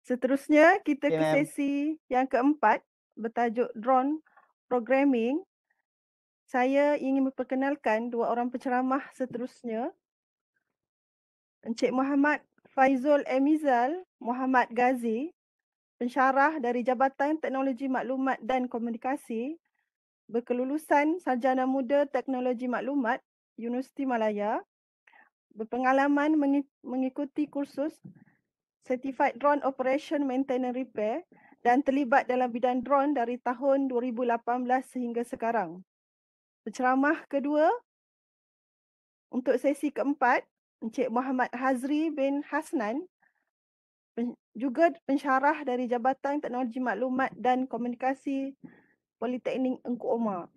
Seterusnya kita Okay, ke ma'am. sesi yang keempat bertajuk drone programming. Saya ingin memperkenalkan dua orang penceramah seterusnya. Encik Muhammad Faizul Emizal Muhammad Ghazi, pensyarah dari Jabatan Teknologi Maklumat dan Komunikasi, berkelulusan Sarjana Muda Teknologi Maklumat, Universiti Malaya, berpengalaman mengikuti kursus Certified Drone Operation Maintenance Repair dan terlibat dalam bidang drone dari tahun 2018 sehingga sekarang. Penceramah kedua untuk sesi keempat, Encik Muhammad Hazri bin Hasnan, juga pensyarah dari Jabatan Teknologi Maklumat dan Komunikasi Politeknik Engku Omar.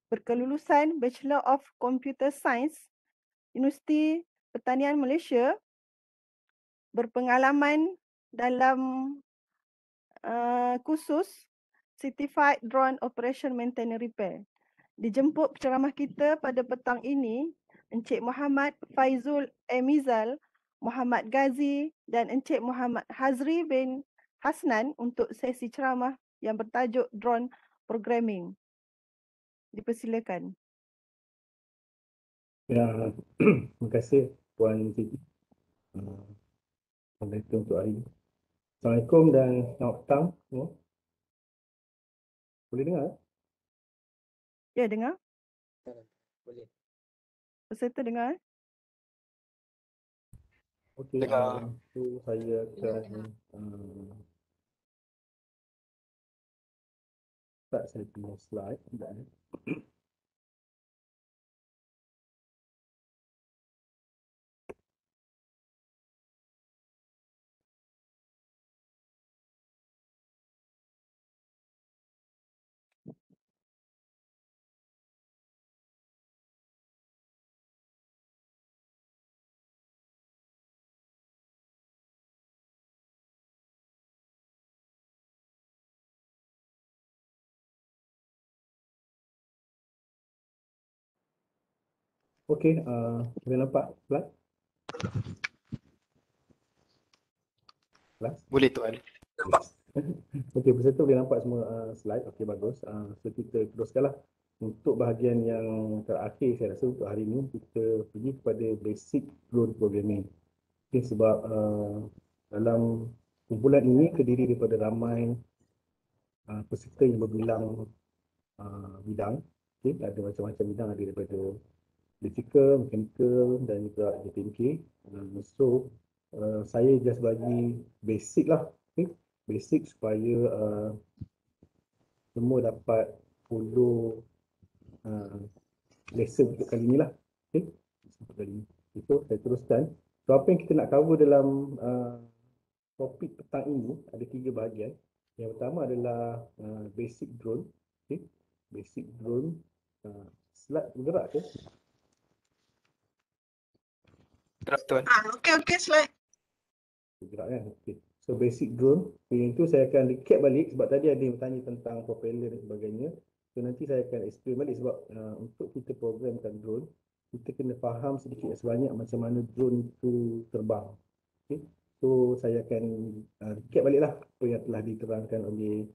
Berkelulusan Bachelor of Computer Science, Universiti Pertanian Malaysia, berpengalaman dalam kursus Certified Drone Operation Maintenance Repair. Dijemput penceramah kita pada petang ini, Encik Muhammad Faizul Emizal Muhammad Ghazi dan Encik Muhammad Hazri bin Hasnan untuk sesi ceramah yang bertajuk drone programming. Dipersilakan. Ya, terima kasih Puan Siti. Assalamualaikum untuk hari ini. Assalamualaikum dan selamat petang semua. Boleh dengar? Ya, dengar? Boleh. Peserta dengar? Okey, Dengar. so saya akan start saya punya slide. Sekejap, eh. Okey, boleh nampak slide? Slide? Boleh tuan. Okey, peserta boleh nampak semua slide. Okey, bagus. So kita teruskanlah. Untuk bahagian yang terakhir, saya rasa untuk hari ini, kita pergi kepada basic drone programming. Okay, sebab dalam kumpulan ini terdiri daripada ramai peserta yang berbilang bidang. Okay, ada macam-macam bidang, ada daripada electrical, mechanical dan juga JTMK. So, saya just bagi basic lah. Okay, basic supaya semua dapat follow lesson untuk kali ni lah. Okay, untuk kali ni. Itu saya teruskan. So, apa yang kita nak cover dalam topik petang ini ada 3 bahagian. Yang pertama adalah basic drone. Okay, basic drone. Slide bergerak ke? Gerak tuan. Okey, slide. Bergerak kan? Okay. So basic drone. Yang itu saya akan recap balik sebab tadi ada yang bertanya tentang propeller dan sebagainya. So nanti saya akan explain balik sebab untuk kita programkan drone, kita kena faham sedikit sebanyak macam mana drone itu terbang. Okay. So saya akan recap balik lah apa yang telah diterangkan oleh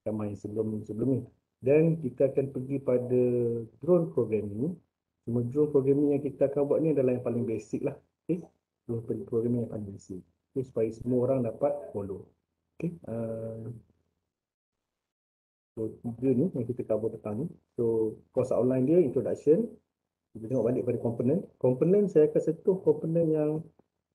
ramai sebelum ni. Dan kita akan pergi pada drone programming. Semua drone programming yang kita akan buat ni adalah yang paling basic lah. Okay. Drone programming yang paling basic. Okay, supaya semua orang dapat follow. Okay. So 3 ni yang kita cover petang ni. So course outline dia introduction. Kita tengok balik pada komponen. Komponen saya akan sentuh komponen yang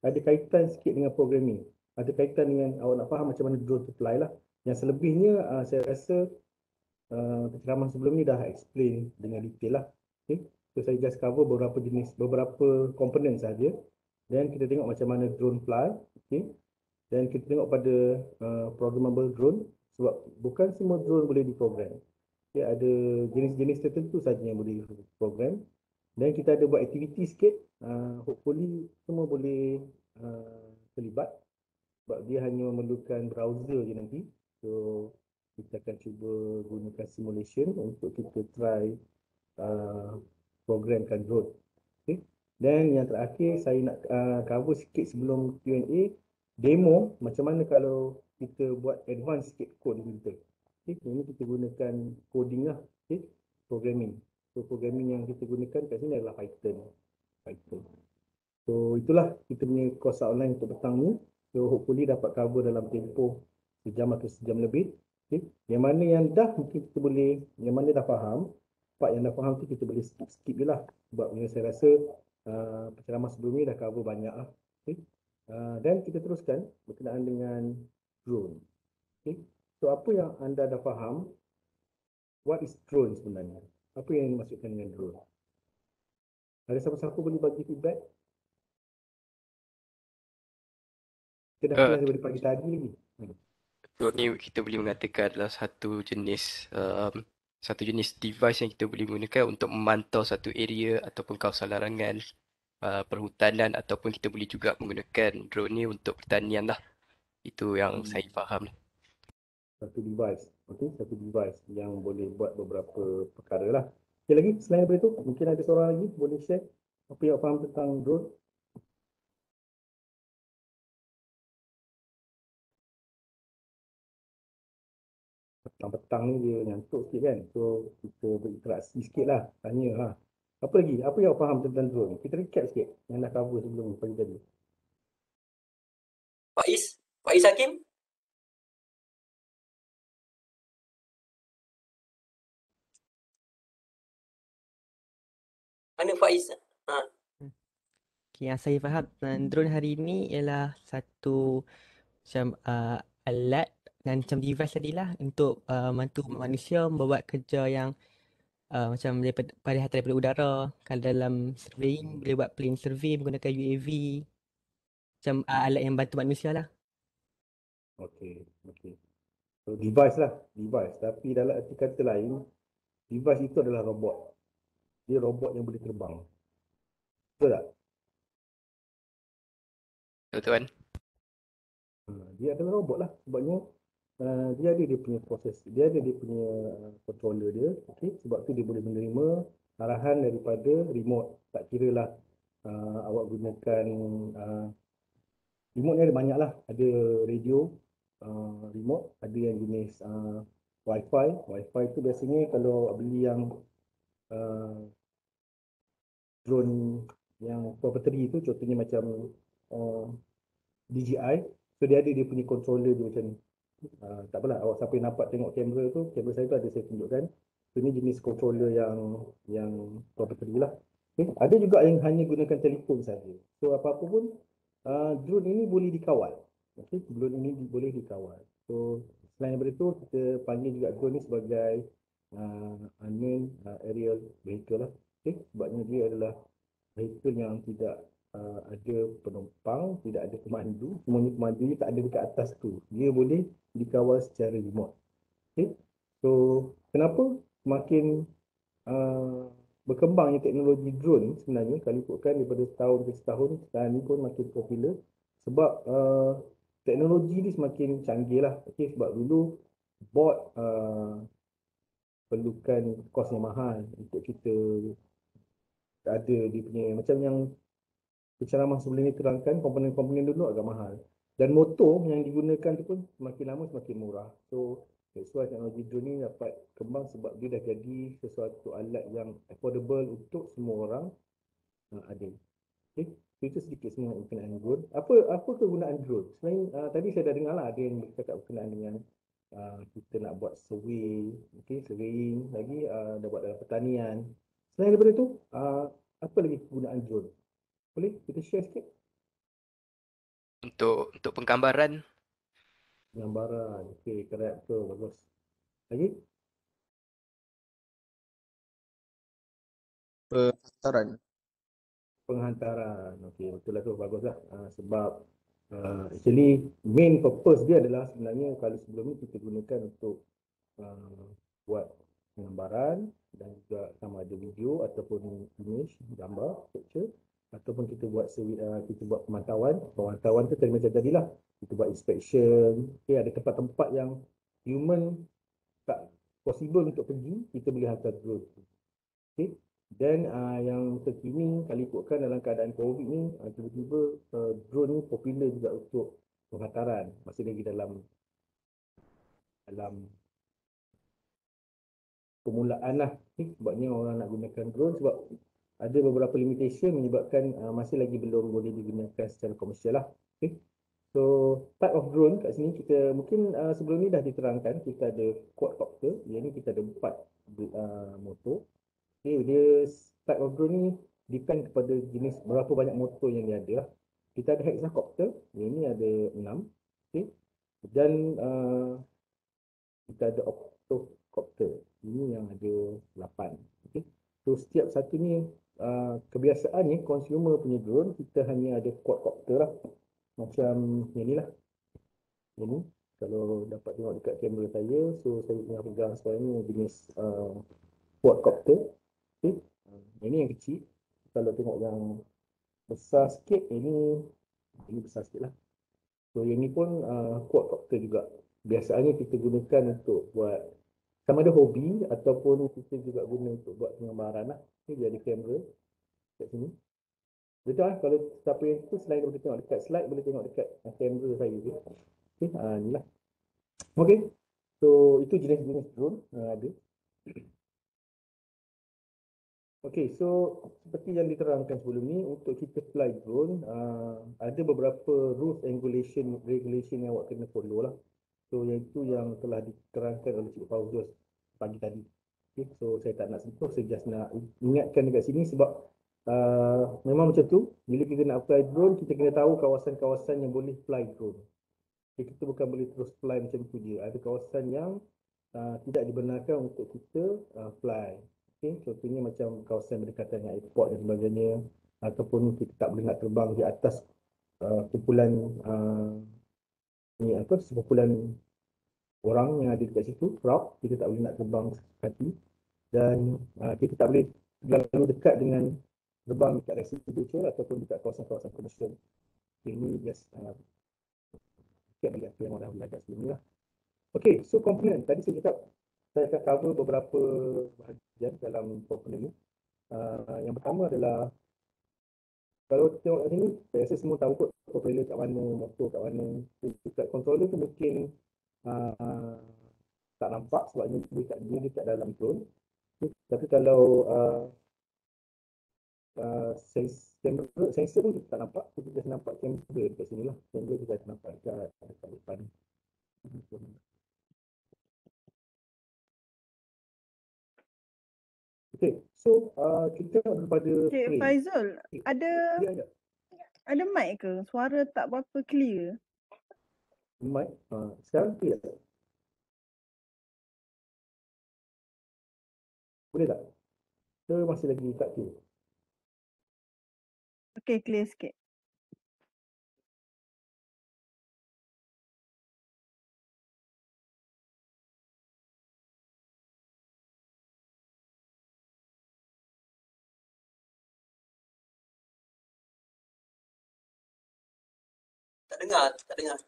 ada kaitan sikit dengan programming. Ada kaitan dengan awak nak faham macam mana drone tu fly lah. Yang selebihnya saya rasa penceramah sebelum ni dah explain dengan detail lah. Okay. So saya just cover beberapa komponen saja. Dan kita tengok macam mana drone fly. Okay. Dan kita tengok pada programmable drone. Sebab bukan semua drone boleh diprogram. Okay. Ada jenis-jenis tertentu saja yang boleh diprogram. Dan kita ada buat aktiviti sikit. Hopefully semua boleh terlibat. Sebab dia hanya memerlukan browser je nanti. So kita akan cuba gunakan simulation untuk kita try programkan drone. Okay. Dan yang terakhir saya nak cover sikit sebelum Q&A. demo macam mana kalau kita buat advance sikit kod kita. Okay, ini kita gunakan coding lah, okay, programming. So programming yang kita gunakan kat sini adalah Python. So itulah kita punya course online untuk petang ni. So hopefully dapat cover dalam tempoh sejam atau sejam lebih. Okay. Yang mana yang dah mungkin kita boleh, yang mana dah faham, part yang dah faham tu kita boleh skip je lah. Sebab saya rasa penceramah sebelum ni dah cover banyak lah. Okay. Dan kita teruskan berkenaan dengan drone. Okay. So apa yang anda dah faham, what is drone sebenarnya? Apa yang dimaksudkan dengan drone? Ada siapa-siapa boleh bagi feedback? Kita dah kelas daripada pagi tadi lagi. Drone ni kita boleh mengatakan adalah satu jenis device yang kita boleh gunakan untuk memantau satu area ataupun kawasan larangan, perhutanan, ataupun kita boleh juga menggunakan drone ni untuk pertanian lah. Itu yang saya faham. Satu device, okey, satu device yang boleh buat beberapa perkara lah. Okay, lagi selain daripada itu, mungkin ada seorang lagi boleh share apa yang faham tentang drone. Petang-petang ni dia nyantuk sikit kan, so kita berinteraksi sikit lah, tanya lah. Apa lagi? Apa yang faham tentang drone? Kita recap sikit yang dah cover sebelum pagi tadi. Faiz Hakim. Mana Faiz? Okay, yang saya faham drone hari ini ialah satu macam alat dan macam device tadilah untuk bantu manusia membuat kerja yang macam daripada udara. Kalau dalam surveying boleh buat plane survey menggunakan UAV. Macam alat yang bantu manusia lah. Okey. So device lah, device. Tapi dalam arti kata lain, device itu adalah robot. Dia robot yang boleh terbang. Betul tak? Betul kan? Dia adalah robot lah. Sebabnya dia ada dia punya proses, dia ada dia punya controller dia. Okay? Sebab tu dia boleh menerima arahan daripada remote. Tak kira lah awak gunakan remote ni ada banyak lah. Ada radio remote, ada yang jenis wifi. Wifi tu biasanya kalau beli yang drone yang proprietary tu, contohnya macam DJI, so dia ada dia punya controller dia macam ni. Tak apalah, awak siapa yang nampak tengok kamera tu, kamera saya tu ada saya tunjukkan. So ni jenis controller yang proprietary lah. Okay. Ada juga yang hanya gunakan telefon saja. So apa-apa pun drone ini boleh dikawal. Okay. Drone ini boleh dikawal. So selain daripada itu, kita panggil juga drone ni sebagai unmanned aerial vehicle lah. Okay. Sebabnya dia adalah vehicle yang tidak ada penumpang, tidak ada pemandu, semuanya pemandu tak ada dekat atas tu. Dia boleh dikawal secara remote. Okay. So kenapa semakin berkembangnya teknologi drone sebenarnya, kalau ikutkan daripada setahun ke setahun, sekarang ni pun makin popular sebab teknologi ni semakin canggih lah. Okay. Sebab dulu bot perlukan kos yang mahal untuk kita ada dia punya, macam yang penceramah sebelum ni terangkan, komponen-komponen dulu agak mahal. Dan motor yang digunakan tu pun semakin lama semakin murah. So that's why teknologi drone ni dapat kembang sebab dia dah jadi sesuatu alat yang affordable untuk semua orang ada. Okay. So, itu sedikit sebenarnya berkenaan drone. Apa kegunaan drone? Selain tadi saya dah dengar lah ada yang bercakap berkenaan dengan kita nak buat survey, okay, surveying, lagi dah buat dalam pertanian. Selain daripada itu, apa lagi kegunaan drone? Boleh kita share sikit? Untuk penggambaran, Gambaran. Okey, correct. Betul, bagus. Lagi? Penghantaran. Penghantaran. Okey, betul lah tu. Bagus lah. Sebab actually main purpose dia adalah sebenarnya kalau sebelum ni kita gunakan untuk buat penggambaran dan juga sama ada video ataupun image, gambar, picture, ataupun kita buat pemantauan. Pemantauan tu tadi macam tadilah. Kita buat inspection. Okey, ada tempat-tempat yang human tak possible untuk pergi, kita boleh hantar drone. Okay. Dan yang terkini kalau ikutkan dalam keadaan COVID ni, tiba-tiba drone ni popular juga untuk penghantaran, masih lagi dalam permulaan lah. Sebabnya orang nak gunakan drone sebab ada beberapa limitation menyebabkan masih lagi belum boleh digunakan secara komersial lah. Okay. So type of drone kat sini kita mungkin sebelum ni dah diterangkan, kita ada quadcopter, yang ni kita ada 4 motor. Okay, dia type of drone ni depend kepada jenis berapa banyak motor yang dia ada lah. Kita ada hexacopter, yang ni ada 6. Okay. Dan kita ada octocopter, ini yang ada 8. Okay. So setiap satu ni kebiasaannya consumer punya drone kita hanya ada quadcopter lah. Macam yang ni lah. Ini kalau dapat tengok dekat kamera saya, so saya tengah pegang sekarang ni jenis quadcopter. Okay. Ini yang kecil. Kalau tengok yang besar sikit, ini besar sikit lah. So yang ni pun quadcopter juga. Biasanya kita gunakan untuk buat sama ada hobi ataupun kita juga guna untuk buat pengambaran lah. Okay, dia ada kamera kat sini. Betul lah, kalau siapa yang tu selain boleh tengok dekat slide, boleh tengok dekat kamera saya tu. Okay, ni lah. Okay, so itu jenis-jenis drone ada. Okay, so seperti yang diterangkan sebelum ni, untuk kita fly drone, ada beberapa rules and regulation yang awak kena follow lah. So yang itu yang telah diterangkan oleh Cik Fauzul pagi tadi. Okay, so saya tak nak sentuh, saya just nak ingatkan dekat sini sebab memang macam tu, bila kita nak fly drone, kita kena tahu kawasan-kawasan yang boleh fly drone. Okay, kita bukan boleh terus fly macam tu je. Ada kawasan yang tidak dibenarkan untuk kita fly. Okay, contohnya macam kawasan berdekatan dengan airport dan sebagainya, ataupun kita tak boleh nak terbang di atas kumpulan sekumpulan orang yang ada dekat situ, crowd, kita tak boleh nak terbang sekali. Dan kita tak boleh terlalu dekat dengan terbang dekat residential ataupun dekat kawasan-kawasan komersial. Ini just sikit bagi apa yang orang dah belajar sebelum ni lah. Okay, so komponen. Tadi saya cakap saya akan cover beberapa bahagian dalam komponen ni. Yang pertama adalah, kalau tengok sini, saya rasa semua tahu kot propeller kat mana, motor kat mana. Dekat controller tu mungkin tak nampak sebabnya dia dekat dalam drone. Tapi kalau sensor pun kita tak nampak, kita just nampak kamera dekat sini lah. Kamera kita akan nampak dekat depan. Okay, so kita kepada Cik frame. Faizul, ada Ada mic ke? Suara tak berapa clear. mic. Sekarang clear tak? Boleh tak? Ke masih lagi tak clear? Okay, clear sikit. Tak dengar, tak dengar.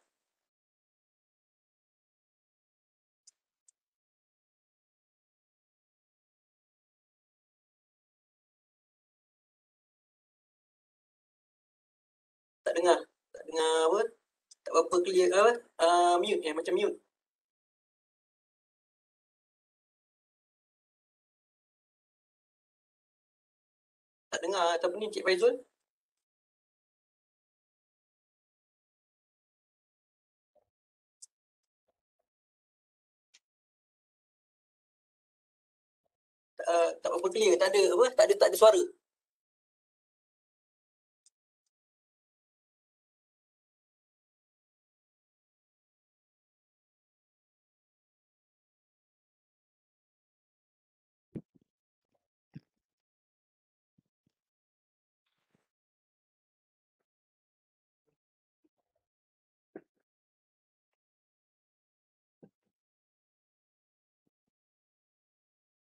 Tak dengar. Tak dengar apa? Tak berapa clear apa? Mute macam mute. Tak dengar ataupun ni Cik Faizul? Tak berapa clear, tak ada apa? Tak ada suara.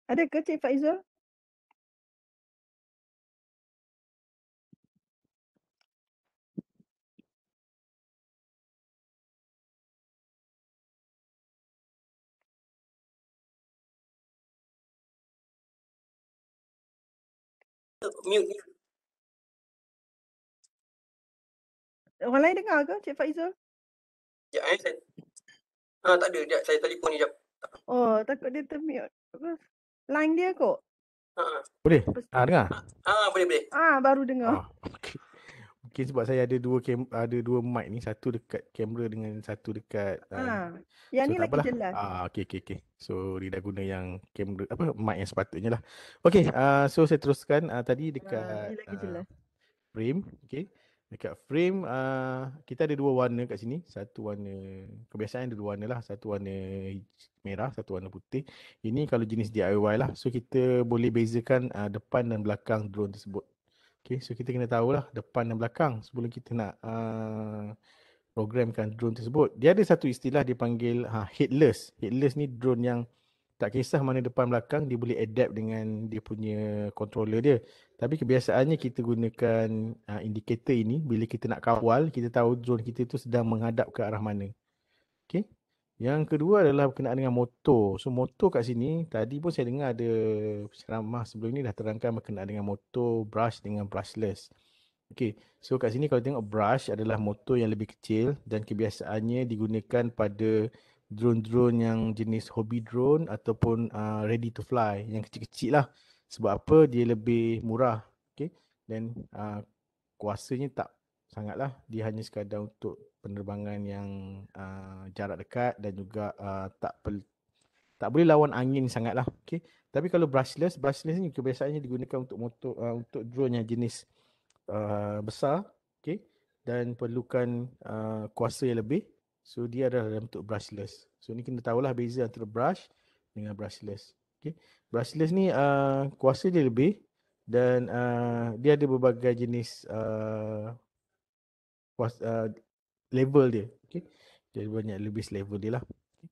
Ada ke Cik Faizul? Mute. Orang lain dengar ke Cik Faizul? Sekejap tak ada. Sekejap, saya telefon ni sekejap. Oh, takut dia termute. Apa? Line dia kot. Boleh? Lepas tu. Dengar? Boleh. Baru dengar. Okay. Mungkin sebab saya ada dua mic ni, satu dekat kamera dengan satu dekat Yang so ni tak lagi apalah. jelas. Okay. So dia dah guna yang kamera mic yang sepatutnya lah. Okay, so saya teruskan tadi dekat Ni lagi jelas. frame. Okay, dekat frame kita ada dua warna kat sini. Satu warna, kebiasaan ada dua warna lah. Satu warna merah, satu warna putih. Ini kalau jenis DIY lah. So kita boleh bezakan depan dan belakang drone tersebut. Okay, so kita kena tahulah depan dan belakang sebelum kita nak programkan drone tersebut. Dia ada satu istilah dipanggil headless. Headless ni drone yang tak kisah mana depan belakang, dia boleh adapt dengan dia punya controller dia. Tapi kebiasaannya kita gunakan indikator ini bila kita nak kawal, kita tahu drone kita tu sedang menghadap ke arah mana. Okay. Yang kedua adalah berkenaan dengan motor. So motor kat sini, tadi pun saya dengar ada ceramah sebelum ni dah terangkan berkenaan dengan motor brush dengan brushless. Okay, so kat sini kalau tengok brush adalah motor yang lebih kecil dan kebiasaannya digunakan pada drone-drone yang jenis hobby drone ataupun ready to fly, yang kecil-kecil lah. Sebab apa? Dia lebih murah. Okay, dan kuasanya tak sangatlah, dia hanya sekadar untuk penerbangan yang jarak dekat dan juga tak boleh lawan angin sangatlah. Okay. Tapi kalau brushless ni kebiasaannya digunakan untuk motor untuk drone yang jenis besar, okay, dan perlukan kuasa yang lebih. So dia adalah dalam bentuk brushless. So ni kena tahulah beza antara brush dengan brushless. Okay. Brushless ni kuasa dia lebih dan dia ada berbagai jenis level dia. Okay. Dia banyak lebih level dia lah. Okay.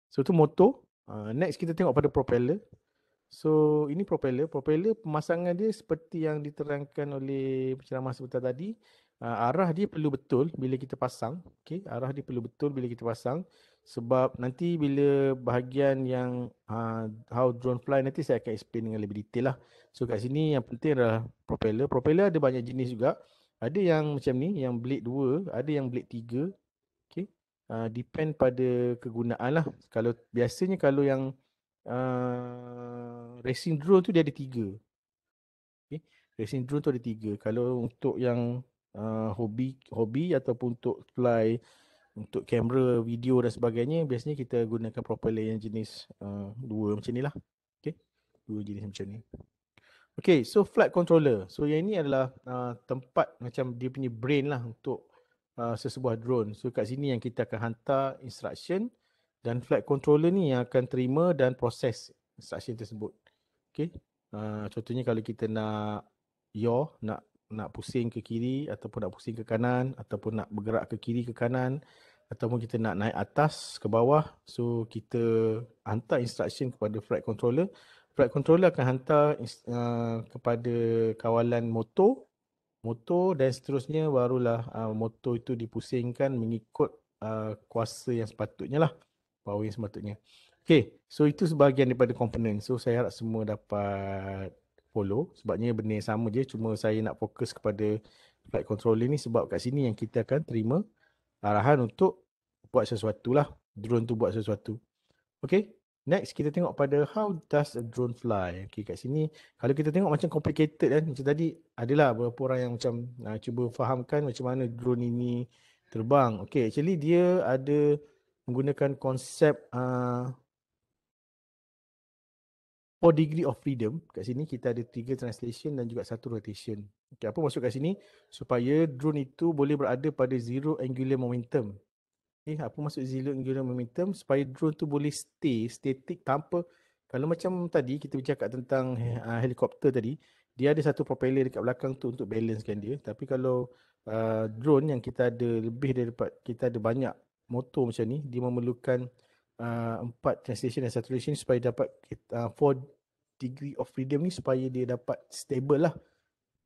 So tu motor. Next kita tengok pada propeller. So ini propeller. Propeller pemasangan dia seperti yang diterangkan oleh penceramah sebentar tadi. Arah dia perlu betul bila kita pasang. Okay. Arah dia perlu betul bila kita pasang. Sebab nanti bila bahagian yang how drone fly nanti saya akan explain dengan lebih detail lah. So kat sini yang penting adalah propeller. Propeller ada banyak jenis juga. Ada yang macam ni, yang blade 2, ada yang blade 3. Okay. Depend pada kegunaan lah. Biasanya kalau yang racing drone tu dia ada 3. Okay. Racing drone tu ada 3. Kalau untuk yang hobi ataupun untuk fly, untuk kamera, video dan sebagainya, biasanya kita gunakan propeller yang jenis 2 macam ni lah. Okay. 2 jenis macam ni. Okay, so flight controller. So yang ini adalah tempat macam dia punya brain lah untuk sesebuah drone. So kat sini yang kita akan hantar instruction dan flight controller ni yang akan terima dan proses instruction tersebut. Okay. Contohnya kalau kita nak nak pusing ke kiri ataupun nak pusing ke kanan ataupun nak bergerak ke kiri ke kanan ataupun kita nak naik atas ke bawah. So kita hantar instruction kepada flight controller. Flight controller akan hantar kepada kawalan motor dan seterusnya barulah motor itu dipusingkan mengikut kuasa yang sepatutnya lah, power yang sepatutnya. Okay, so itu sebahagian daripada komponen. So saya harap semua dapat follow sebabnya benda yang sama je, cuma saya nak fokus kepada flight controller ni sebab kat sini yang kita akan terima arahan untuk buat sesuatu lah, drone tu buat sesuatu. Okay. Next kita tengok pada how does a drone fly. Okay, kat sini kalau kita tengok macam complicated kan. Macam tadi adalah beberapa orang yang macam cuba fahamkan macam mana drone ini terbang. Okay, actually dia ada menggunakan konsep 4 degree of freedom. Kat sini kita ada 3 translation dan juga 1 rotation. Okay, apa maksud kat sini? Supaya drone itu boleh berada pada zero angular momentum. Apa maksud zero angular momentum? Supaya drone tu boleh stay static tanpa, kalau macam tadi kita bercakap tentang helikopter tadi, dia ada satu propeller dekat belakang tu untuk balancekan dia. Tapi kalau drone yang kita ada kita ada banyak motor macam ni, dia memerlukan 4 translation dan saturation supaya dapat 4 degree of freedom ni supaya dia dapat stable lah.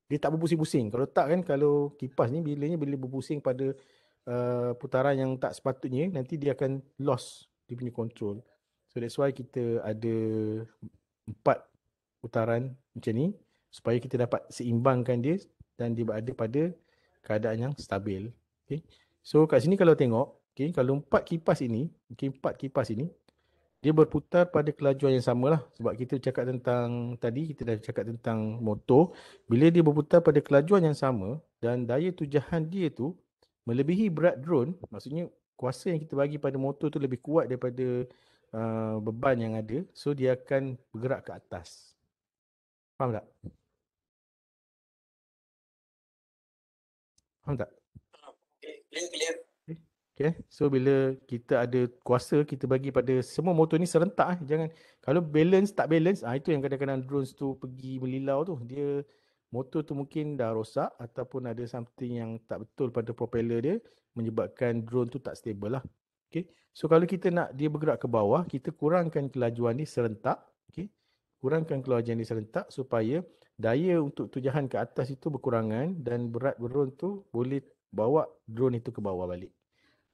Dia tak berpusing-pusing. Kalau tak kan, kalau kipas ni bila berpusing pada putaran yang tak sepatutnya, nanti dia akan lost dia punya control. So that's why kita ada 4 putaran macam ni supaya kita dapat seimbangkan dia dan dia berada pada keadaan yang stabil. Okay. So kat sini kalau tengok Okay, kalau 4 kipas ini, dia berputar pada kelajuan yang sama lah. Sebab kita cakap tentang, tadi kita dah cakap tentang motor. Bila dia berputar pada kelajuan yang sama dan daya tujahan dia tu melebihi berat drone, maksudnya kuasa yang kita bagi pada motor tu lebih kuat daripada beban yang ada. So dia akan bergerak ke atas. Faham tak? Faham tak? Clear. Okay. So bila kita ada kuasa, kita bagi pada semua motor ni serentak. Jangan, kalau balance tak balance, itu yang kadang-kadang drones tu pergi melilau tu. Dia, motor tu mungkin dah rosak ataupun ada something yang tak betul pada propeller dia, menyebabkan drone tu tak stable lah. Okay. So kalau kita nak dia bergerak ke bawah, kita kurangkan kelajuan ni serentak. Okay. Kurangkan kelajuan ni serentak supaya daya untuk tujahan ke atas itu berkurangan dan berat drone tu boleh bawa drone itu ke bawah balik.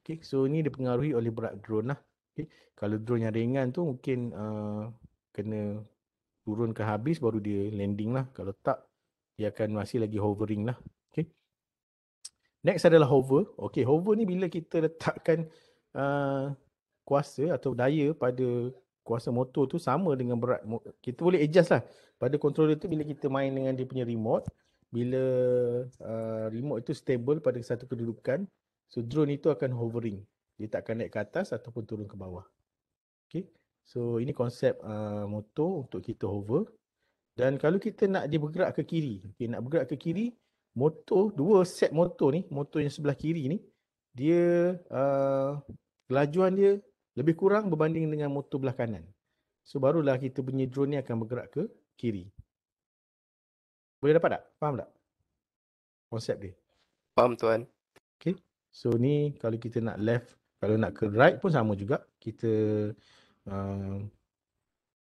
Okay, so ini dipengaruhi oleh berat drone lah. Okay. Kalau drone yang ringan tu mungkin kena turun ke habis baru dia landing lah. Kalau tak, dia akan masih lagi hovering lah. Okay. Next adalah hover. Okay, hover ni bila kita letakkan kuasa atau daya pada kuasa motor tu sama dengan berat. Kita boleh adjust lah. Pada controller tu bila kita main dengan dia punya remote, bila remote itu stable pada satu kedudukan, so drone itu akan hovering. Dia tak akan naik ke atas ataupun turun ke bawah. Okay. So ini konsep motor untuk kita hover. Dan kalau kita nak dia bergerak ke kiri, nak bergerak ke kiri, motor, dua set motor ni, motor yang sebelah kiri ni, dia kelajuan dia lebih kurang berbanding dengan motor belah kanan. So barulah kita punya drone ni akan bergerak ke kiri. Boleh dapat tak? Faham tak konsep dia? Faham tuan. Okay. So ni kalau kita nak left, kalau nak ke right pun sama juga. Kita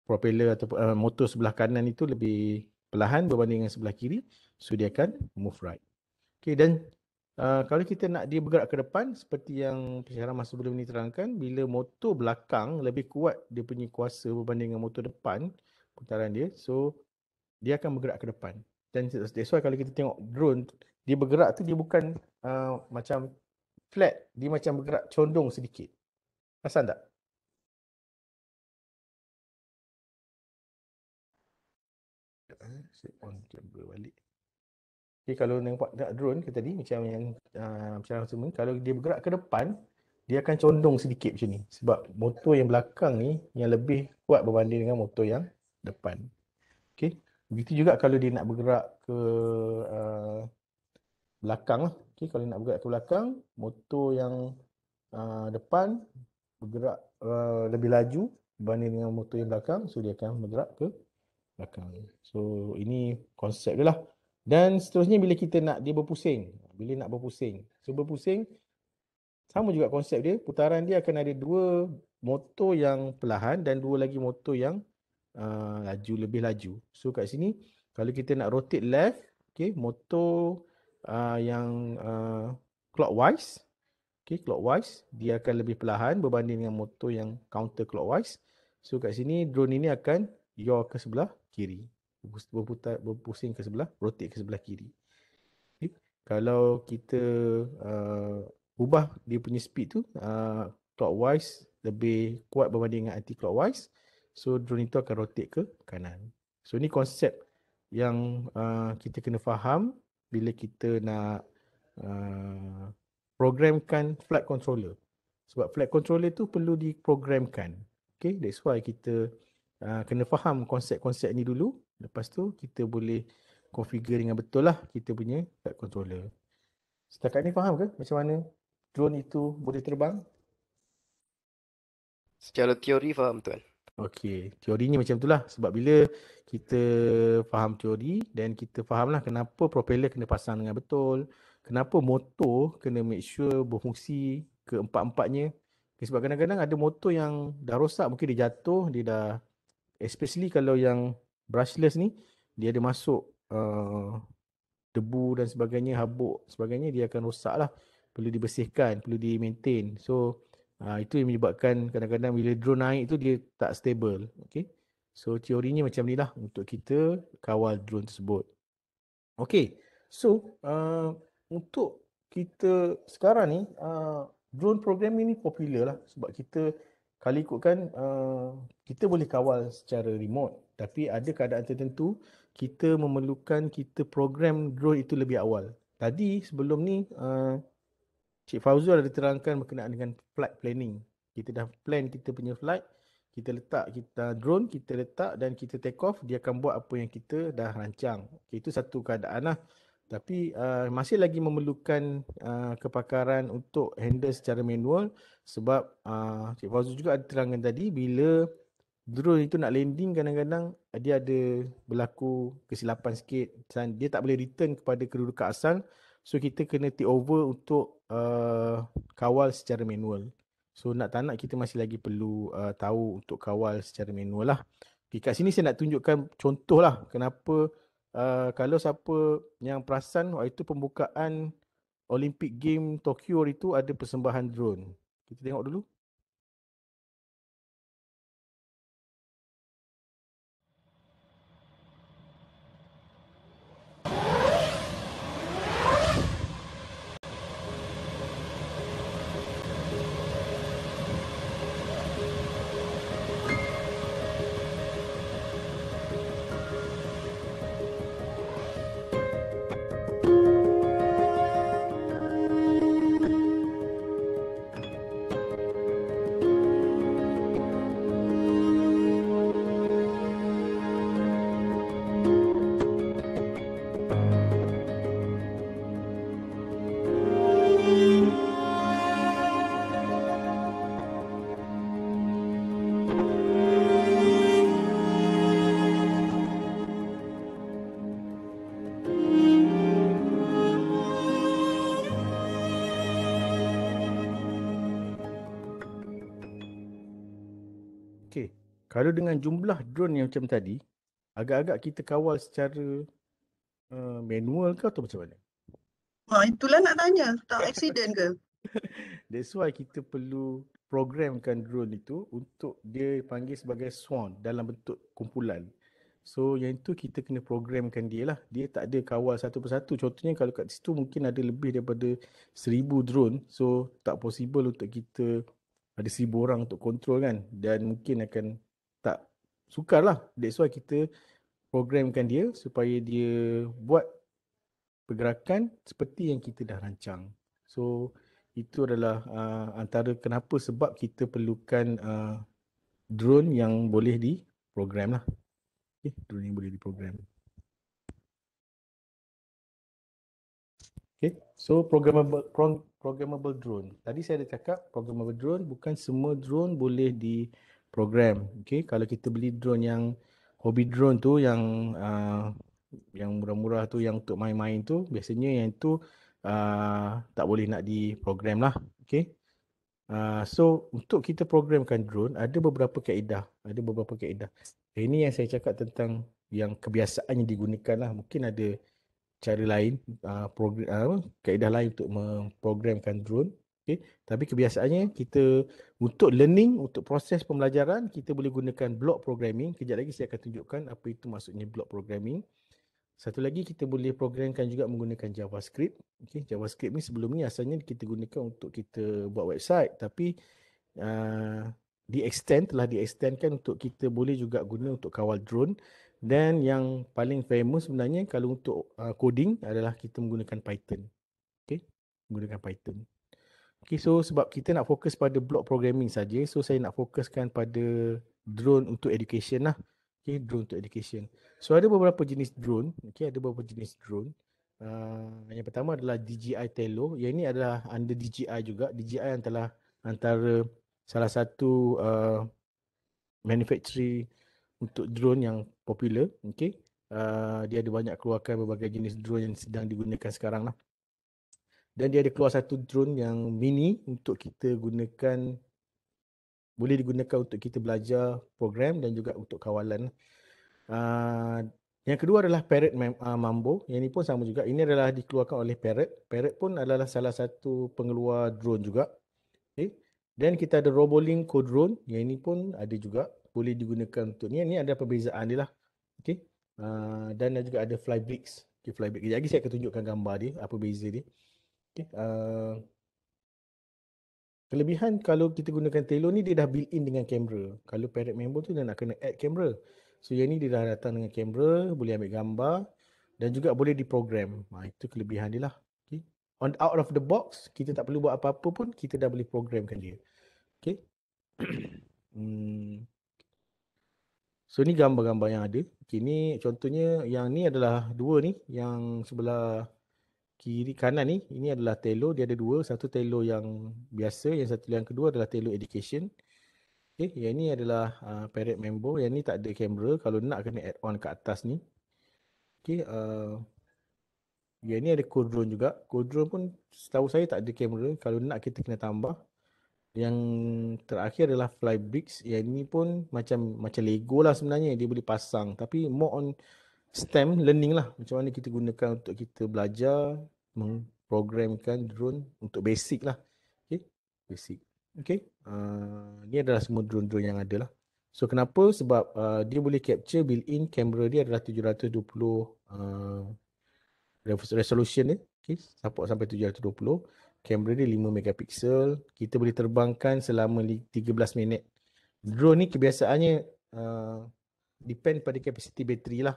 propeller ataupun motor sebelah kanan itu lebih perlahan berbanding dengan sebelah kiri. So dia akan move right. Okay, dan kalau kita nak dia bergerak ke depan, seperti yang penceramah sebelum ni terangkan, bila motor belakang lebih kuat dia punya kuasa berbanding dengan motor depan, putaran dia, so dia akan bergerak ke depan. Dan that's why kalau kita tengok drone, dia bergerak tu dia bukan macam flat, dia macam bergerak condong sedikit. Perasan tak? Saya on camera balik. Okay, kalau nampak drone ke tadi macam yang macam semua, kalau dia bergerak ke depan, dia akan condong sedikit macam ni. Sebab motor yang belakang ni yang lebih kuat berbanding dengan motor yang depan. Okay. Begitu juga kalau dia nak bergerak ke belakang lah. Okay, kalau nak bergerak ke belakang, motor yang depan bergerak lebih laju berbanding dengan motor yang belakang, so dia akan bergerak ke belakang. So ini konsep dia lah. Dan seterusnya bila kita nak dia berpusing. Bila nak berpusing. So berpusing, sama juga konsep dia. Putaran dia akan ada dua motor yang perlahan dan dua lagi motor yang laju, lebih laju. So kat sini, kalau kita nak rotate left, okay, motor yang clockwise, okay, clockwise, dia akan lebih perlahan berbanding dengan motor yang counter clockwise. So kat sini, drone ini akan yaw ke sebelah kiri. Berpusing ke sebelah, rotate ke sebelah kiri. Okay. Kalau kita ubah dia punya speed tu, clockwise lebih kuat berbanding dengan anti-clockwise, so drone itu akan rotate ke kanan. So ni konsep yang kita kena faham bila kita nak programkan flight controller. Sebab flight controller tu perlu diprogramkan. Okay, that's why kita kena faham konsep-konsep ni dulu. Lepas tu kita boleh configure dengan betul lah kita punya flight controller. Setakat ni faham ke macam mana drone itu boleh terbang? Secara teori faham tuan. Okey, teorinya macam itulah. Sebab bila kita faham teori dan kita fahamlah kenapa propeller kena pasang dengan betul, kenapa motor kena make sure berfungsi keempat-empatnya. Sebab kadang-kadang ada motor yang dah rosak, mungkin dia jatuh, dia dah, especially kalau yang brushless ni, dia ada masuk debu dan sebagainya, habuk sebagainya, dia akan rosak lah. Perlu dibersihkan, perlu di-maintain. So itu yang menyebabkan kadang-kadang bila drone naik tu dia tak stable. Okay. So teorinya macam ni lah untuk kita kawal drone tersebut. Okay. So untuk kita sekarang ni drone programming ni popular lah sebab kita kalau ikutkan kita boleh kawal secara remote, tapi ada keadaan tertentu kita memerlukan kita program drone itu lebih awal. Tadi sebelum ni Cik Fauzul ada terangkan berkenaan dengan flight planning. Kita dah plan kita punya flight, kita letak kita drone, kita letak dan kita take off, dia akan buat apa yang kita dah rancang. Okay, itu satu keadaan lah. Tapi masih lagi memerlukan kepakaran untuk handle secara manual sebab Cik Fauzul juga ada terangkan tadi bila drone itu nak landing kadang-kadang dia ada berlaku kesilapan sikit dan dia tak boleh return kepada kedudukan asal. So kita kena take over untuk kawal secara manual. So nak tak nak kita masih lagi perlu tahu untuk kawal secara manual lah. Okay, kat sini saya nak tunjukkan contoh lah kenapa kalau siapa yang perasan waktu itu pembukaan Olympic Game Tokyo itu ada persembahan drone. Kita tengok dulu. Okey, kalau dengan jumlah drone yang macam tadi, agak-agak kita kawal secara manual ke atau macam mana? Itulah nak tanya, tak accident ke? That's why kita perlu programkan drone itu untuk dia panggil sebagai swarm dalam bentuk kumpulan. So yang itu kita kena programkan dia lah. Dia tak ada kawal satu persatu. Contohnya kalau kat situ mungkin ada lebih daripada 1000 drone. So tak possible untuk kita ada 1000 orang untuk kontrol kan. Dan mungkin akan tak sukar lah. That's why kita programkan dia supaya dia buat pergerakan seperti yang kita dah rancang. So itu adalah antara kenapa sebab kita perlukan drone yang boleh diprogram lah. Okay, drone yang boleh diprogram. Okay, so programmable drone. Tadi saya ada cakap programmable drone bukan semua drone boleh diprogram. Okay, kalau kita beli drone yang hobby drone tu yang murah-murah tu yang untuk main-main tu biasanya yang tu tak boleh nak diprogram lah. Okay. So untuk kita programkan drone ada beberapa kaedah. Ini yang saya cakap tentang yang kebiasaan yang digunakan lah. Mungkin ada cara lain, kaedah lain untuk memprogramkan drone. Okay. Tapi kebiasaannya kita untuk learning, untuk proses pembelajaran kita boleh gunakan block programming. Kejap lagi saya akan tunjukkan apa itu maksudnya block programming. Satu lagi kita boleh programkan juga menggunakan JavaScript. Okay, JavaScript ni sebelum ni asalnya kita gunakan untuk kita buat website, tapi telah di-extendkan untuk kita boleh juga guna untuk kawal drone. Dan yang paling famous sebenarnya kalau untuk coding adalah kita menggunakan Python. Okay, menggunakan Python. Okay, so sebab kita nak fokus pada block programming saja, so saya nak fokuskan pada drone untuk education lah. Okay, drone untuk education. So ada beberapa jenis drone. Okay, ada beberapa jenis drone. Yang pertama adalah DJI Tello. Yang ini adalah under DJI juga. DJI adalah antara salah satu manufacturer untuk drone yang popular. Okay, dia ada banyak keluarkan berbagai jenis drone yang sedang digunakan sekarang lah. Dan dia ada keluar satu drone yang mini untuk kita gunakan, boleh digunakan untuk kita belajar program dan juga untuk kawalan. Yang kedua adalah Parrot Mambo. Yang ini pun sama juga. Ini adalah dikeluarkan oleh Parrot. Parrot pun adalah salah satu pengeluar drone juga. Okay. Dan kita ada Robolink Co-Drone. Yang ini pun ada juga. Boleh digunakan untuk ni. Ini ada perbezaan dia lah. Okay. Dan juga ada Flybricks. Okay, Flybricks. Kejap lagi saya akan tunjukkan gambar dia. Apa beza dia. Okay. Kelebihan kalau kita gunakan Tello ni dia dah built in dengan kamera. Kalau Parrot Member tu dia nak kena add kamera. So yang ni dia dah datang dengan kamera, boleh ambil gambar dan juga boleh diprogram. Itu kelebihan dia lah. Okay. Out of the box, kita tak perlu buat apa-apa pun, kita dah boleh programkan dia. Okay. So ni gambar-gambar yang ada. Okay, ni contohnya yang ni adalah dua ni. Yang sebelah kiri kanan ni, ini adalah Tello. Dia ada dua. Satu Tello yang biasa, yang kedua adalah Tello Education. Okay, yang ni adalah Parrot Member. Yang ni tak ada kamera. Kalau nak kena add on kat atas ni. Okay, yang ni ada Code Drone juga. Code Drone pun setahu saya tak ada kamera. Kalau nak kita kena tambah. Yang terakhir adalah Flybricks. Yang ni pun macam Lego lah sebenarnya. Dia boleh pasang. Tapi more on STEM learning lah. Macam mana kita gunakan untuk kita belajar memprogramkan drone untuk basic lah. Okay, basic. Okay, ni adalah semua drone-drone yang ada lah. So kenapa? Sebab dia boleh capture built-in kamera dia adalah 720 resolution dia. Okay, support sampai 720. Kamera dia 5 megapiksel. Kita boleh terbangkan selama 13 minit. Drone ni kebiasaannya depend pada kapasiti bateri lah.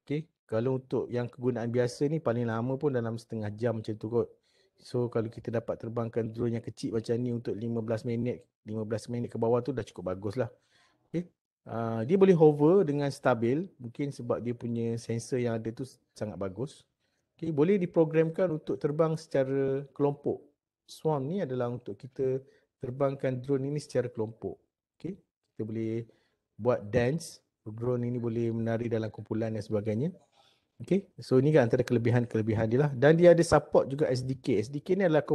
Okay. Kalau untuk yang kegunaan biasa ni paling lama pun dalam setengah jam macam tu kot. So kalau kita dapat terbangkan drone yang kecil macam ni untuk 15 minit ke bawah tu dah cukup bagus lah. Okay. Dia boleh hover dengan stabil. Mungkin sebab dia punya sensor yang ada tu sangat bagus. Okay, boleh diprogramkan untuk terbang secara kelompok. Swarm ni adalah untuk kita terbangkan drone ini secara kelompok. Okay, kita boleh buat dance. Drone ini boleh menari dalam kumpulan dan sebagainya. Okay, so ini kan antara kelebihan-kelebihan dia lah. Dan dia ada support juga SDK. SDK ni adalah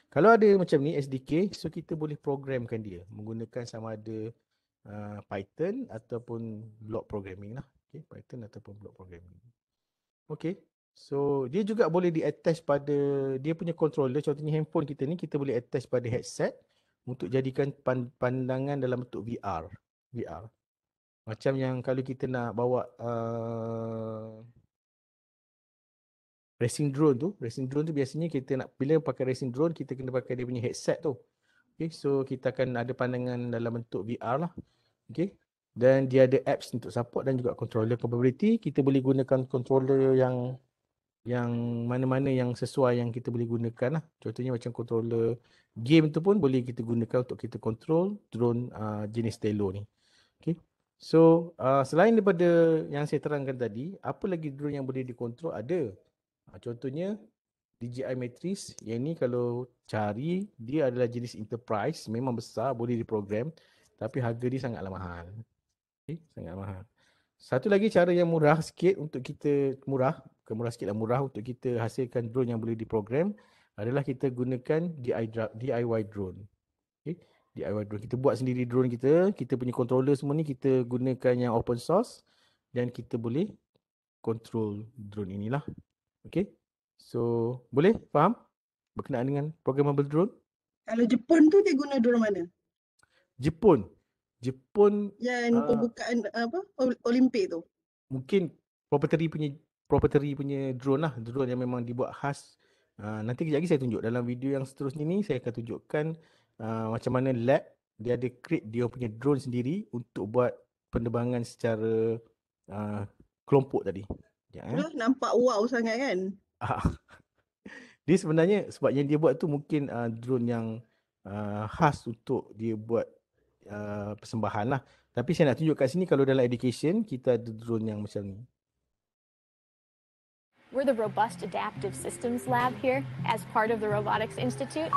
kalau ada macam ni SDK, so kita boleh programkan dia menggunakan sama ada Python ataupun block programming lah. Okay, Python ataupun block programming. Okay. So dia juga boleh di-attach pada dia punya controller. Contohnya handphone kita ni, kita boleh attach pada headset untuk jadikan pandangan dalam bentuk VR. Macam yang kalau kita nak bawa racing drone tu biasanya kita nak, bila pakai racing drone kita kena pakai dia punya headset tu. Okay, so kita akan ada pandangan dalam bentuk VR lah. Okay. Dan dia ada apps untuk support dan juga controller capability. Kita boleh gunakan controller yang mana-mana yang sesuai yang kita boleh gunakan lah. Contohnya macam controller game tu pun boleh kita gunakan untuk kita control drone jenis Tello ni. Okay. So selain daripada yang saya terangkan tadi, apa lagi drone yang boleh dikontrol? Ada. Contohnya DJI Matrix. Yang ni kalau cari, dia adalah jenis enterprise. Memang besar, boleh diprogram. Tapi harga dia sangatlah mahal. Okay, sangat mahal. Satu lagi cara yang murah sikit untuk kita, murah untuk kita hasilkan drone yang boleh diprogram adalah kita gunakan DIY drone. Okay. DIY drone. Kita buat sendiri drone kita punya controller semua ni kita gunakan yang open source dan kita boleh control drone inilah. Okay. So, boleh faham berkenaan dengan programmable drone? Kalau Jepun tu dia guna drone mana? Jepun Yang pembukaan Olimpik tu. Mungkin proprietary punya drone lah. Drone yang memang dibuat khas. Nanti kejap lagi saya tunjuk. Dalam video yang seterusnya ni saya akan tunjukkan macam mana lab dia ada create dia punya drone sendiri untuk buat penerbangan secara kelompok tadi. Nampak wow sangat kan? Dia sebenarnya sebab yang dia buat tu mungkin drone yang khas untuk dia buat persembahan lah. Tapi saya nak tunjuk kat sini kalau dalam education kita ada drone yang macam ni. We're the Robust Adaptive Systems Lab here as part of the Robotics Institute.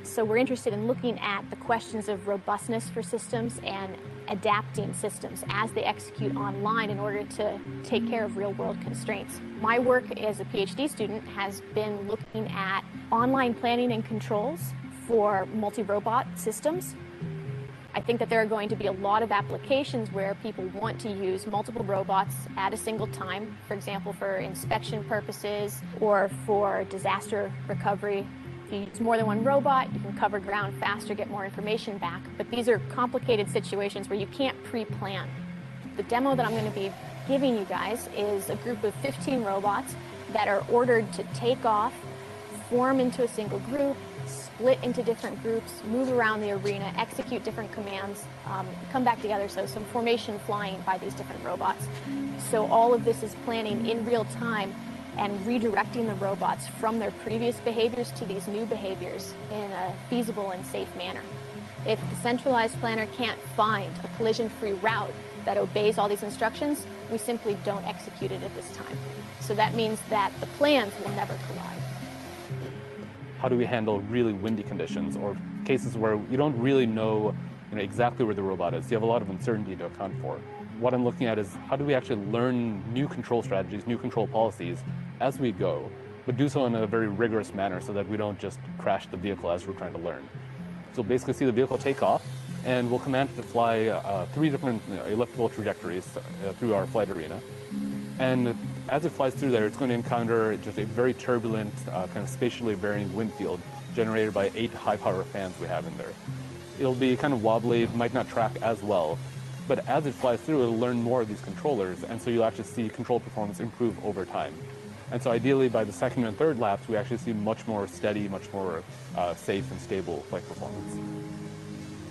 So we're interested in looking at the questions of robustness for systems and adapting systems as they execute online in order to take care of real-world constraints. My work as a PhD student has been looking at online planning and controls for multi-robot systems. I think that there are going to be a lot of applications where people want to use multiple robots at a single time, for example, for inspection purposes or for disaster recovery. If you use more than one robot, you can cover ground faster, get more information back. But these are complicated situations where you can't pre-plan. The demo that I'm going to be giving you guys is a group of 15 robots that are ordered to take off, form into a single group, split into different groups, move around the arena, execute different commands, come back together. So some formation flying by these different robots. So all of this is planning in real time and redirecting the robots from their previous behaviors to these new behaviors in a feasible and safe manner. If the centralized planner can't find a collision-free route that obeys all these instructions, we simply don't execute it at this time. So that means that the plans will never collide. How do we handle really windy conditions or cases where you don't really know, exactly where the robot is? You have a lot of uncertainty to account for. What I'm looking at is how do we actually learn new control strategies, new control policies as we go, but do so in a very rigorous manner so that we don't just crash the vehicle as we're trying to learn. So basically see the vehicle take off, and we'll command it to fly 3 different elliptical trajectories through our flight arena. And as it flies through there, it's going to encounter just a very turbulent, kind of spatially varying wind field generated by 8 high-power fans we have in there. It'll be kind of wobbly, might not track as well, but as it flies through, it'll learn more of these controllers, and so you'll actually see control performance improve over time. And so ideally, by the second and third laps, we actually see much more steady, much more safe and stable flight performance.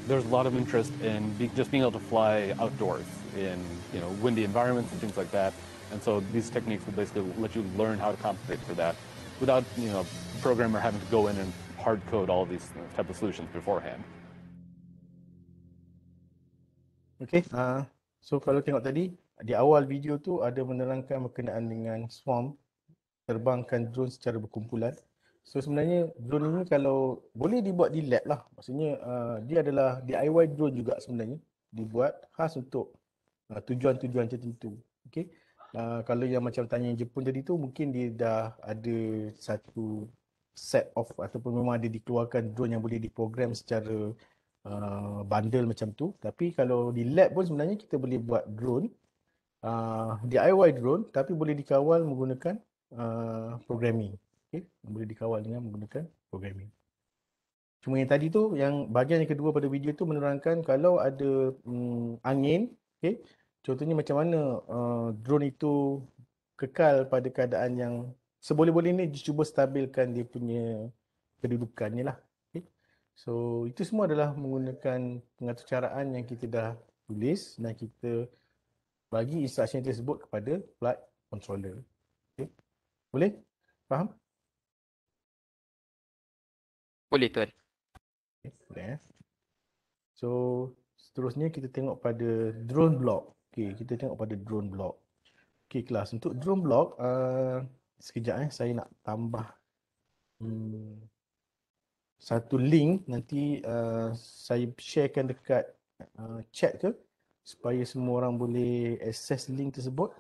There's a lot of interest in just being able to fly outdoors in windy environments and things like that. And so these techniques will basically let you learn how to compensate for that without a programmer having to go in and hard code all of these type of solutions beforehand. Okay, so kalau tengok tadi, di awal video tu ada menerangkan berkenaan dengan swarm, terbangkan drone secara berkumpulan. So sebenarnya drone ini kalau boleh dibuat di lab lah, maksudnya dia adalah DIY drone juga sebenarnya, dibuat khas untuk tujuan-tujuan tertentu. Okay, kalau yang macam tanya yang Jepun tadi tu, mungkin dia dah ada satu set of ataupun memang ada dikeluarkan drone yang boleh diprogram secara bundle macam tu. Tapi kalau di lab pun sebenarnya kita boleh buat drone, DIY drone, tapi boleh dikawal menggunakan programming. Okay? Boleh dikawal dengan menggunakan programming. Cuma yang tadi tu, yang bahagian yang kedua pada video tu menerangkan kalau ada angin, okay? Contohnya macam mana drone itu kekal pada keadaan yang seboleh-bolehnya cuba stabilkan dia punya kedudukannya lah. Okay? So itu semua adalah menggunakan pengaturcaraan yang kita dah tulis dan kita bagi instruction tersebut kepada flight controller. Okay? Boleh? Faham? Boleh tuan. Okay, boleh. So seterusnya kita tengok pada drone block. Okay, kita tengok pada drone block. Okay kelas, untuk drone block sekejap saya nak tambah satu link nanti saya sharekan dekat chat ke supaya semua orang boleh access link tersebut.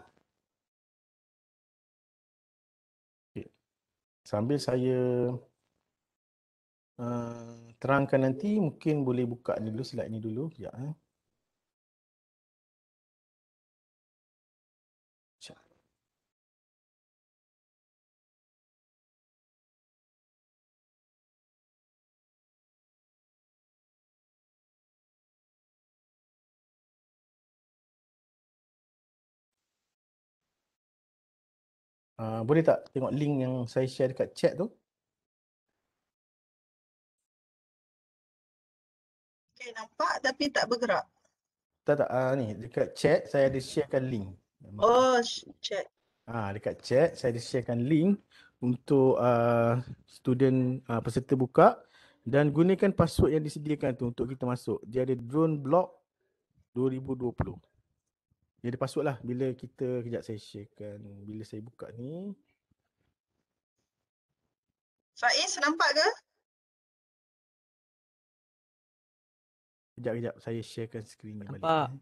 Okay. Sambil saya terangkan nanti, mungkin boleh buka ni dulu, slide ni dulu sekejap. Boleh tak tengok link yang saya share dekat chat tu? Okay, nampak tapi tak bergerak. Tak, ni dekat chat saya ada sharekan link. Oh, chat. Dekat chat saya ada sharekan link untuk student peserta buka dan gunakan password yang disediakan tu untuk kita masuk. Dia ada drone block 2020. Dia ada password lah. Bila kita, kejap saya sharekan, bila saya buka ni. Faiz, nampak ke? Kejap saya sharekan skrin ni balik. Nampak.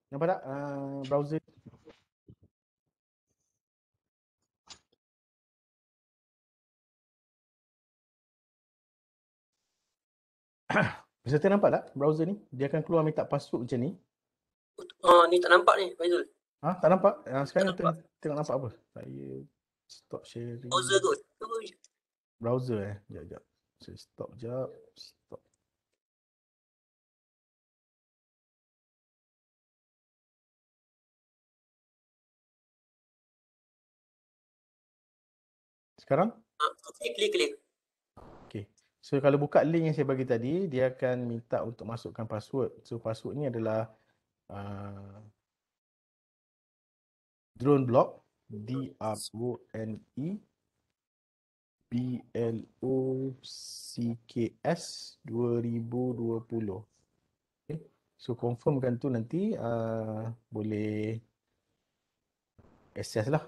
Nampak tak browser? Peserta nampak tak browser ni? Dia akan keluar minta password macam ni. Ni tak nampak ni, Faizul. Tak nampak? Sekarang Tak nampak. tengok nampak apa? Saya stop sharing. Browser kot. Browser Sekejap. Saya stop sekejap. Stop. Sekarang? Klik. Okay. So kalau buka link yang saya bagi tadi, dia akan minta untuk masukkan password. So password ni adalah drone block, DRONE BLOCKS 2020. Okay. So confirmkan tu nanti boleh access lah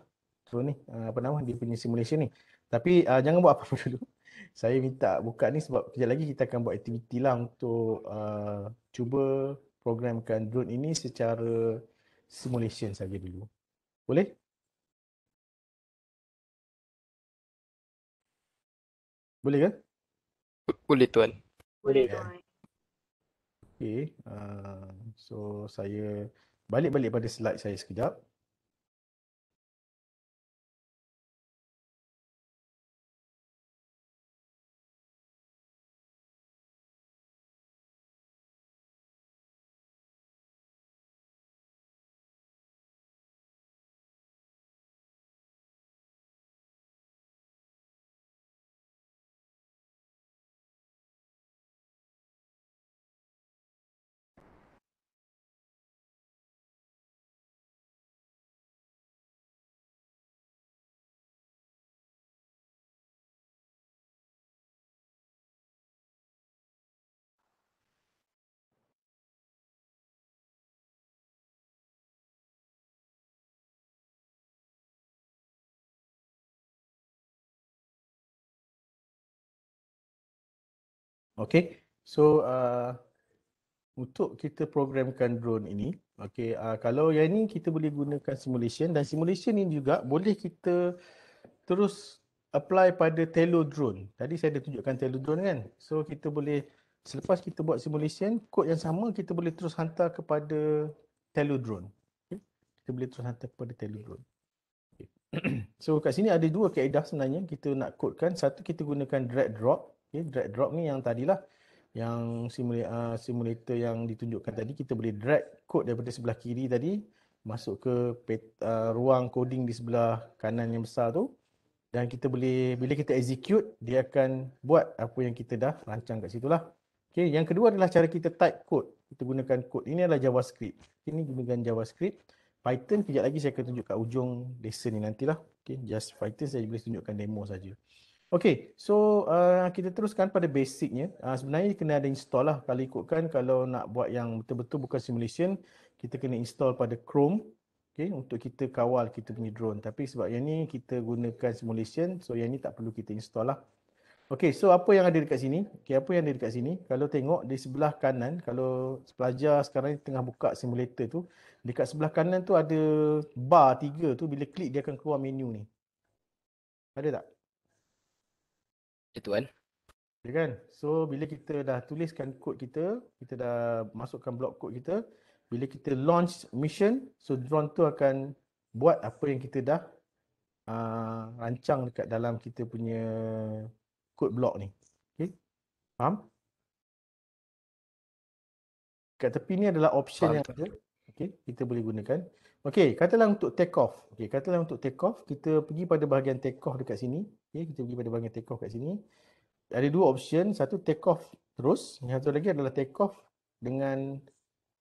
drone ni, dia punya simulation ni. Tapi jangan buat apa-apa dulu. Saya minta buka ni sebab kejap lagi kita akan buat aktiviti lah untuk cuba programkan drone ini secara simulation saja dulu. Boleh? Boleh ke? Boleh tuan. Boleh Ya. tuan. Okay. So saya balik pada slide saya sekejap. Okay, so untuk kita programkan drone ini, okay, kalau yang ini kita boleh gunakan simulation, dan simulation ini juga boleh kita terus apply pada telodrone. Tadi saya ada tunjukkan telodrone kan. So kita boleh, selepas kita buat simulation, kod yang sama kita boleh terus hantar kepada telodrone. Okay? Kita boleh terus hantar kepada telodrone. Okay. So kat sini ada dua kaedah sebenarnya kita nak kodkan. Satu kita gunakan drag drop. Okay, drag drop ni yang tadilah, yang simulator yang ditunjukkan tadi, kita boleh drag kod daripada sebelah kiri tadi masuk ke ruang coding di sebelah kanan yang besar tu, dan kita boleh, bila kita execute, dia akan buat apa yang kita dah rancang kat situ lah. Okay, yang kedua adalah cara kita type kod. Kita gunakan kod ini adalah JavaScript. Ini gunakan JavaScript. Python kejap lagi saya akan tunjuk kat ujung lesson ni nantilah. Okay, just Python saya boleh tunjukkan demo saja. Okay, so kita teruskan pada basicnya. Sebenarnya kena ada install lah. Kalau ikutkan, kalau nak buat yang betul-betul bukan simulation, kita kena install pada Chrome. Okay, untuk kita kawal kita punya drone. Tapi sebab yang ni kita gunakan simulation, so yang ni tak perlu kita install lah. Okay, so apa yang ada dekat sini? Okay, apa yang ada dekat sini? Kalau tengok di sebelah kanan, kalau pelajar sekarang ni tengah buka simulator tu, dekat sebelah kanan tu ada bar 3 tu, bila klik dia akan keluar menu ni. Ada tak? Ya tuan. Ya kan? So bila kita dah tuliskan kod kita, kita dah masukkan blok kod kita, bila kita launch mission, so drone tu akan buat apa yang kita dah rancang dekat dalam kita punya kod blok ni. Okay? Faham? Kat tepi ni adalah option yang ada. Okay, kita boleh gunakan. Okay, katalah untuk take off. Okay, katalah untuk take off, kita pergi pada bahagian take off dekat sini. Okay, kita pergi pada bahagian take off kat sini. Ada dua option, satu take off terus, yang satu lagi adalah take off dengan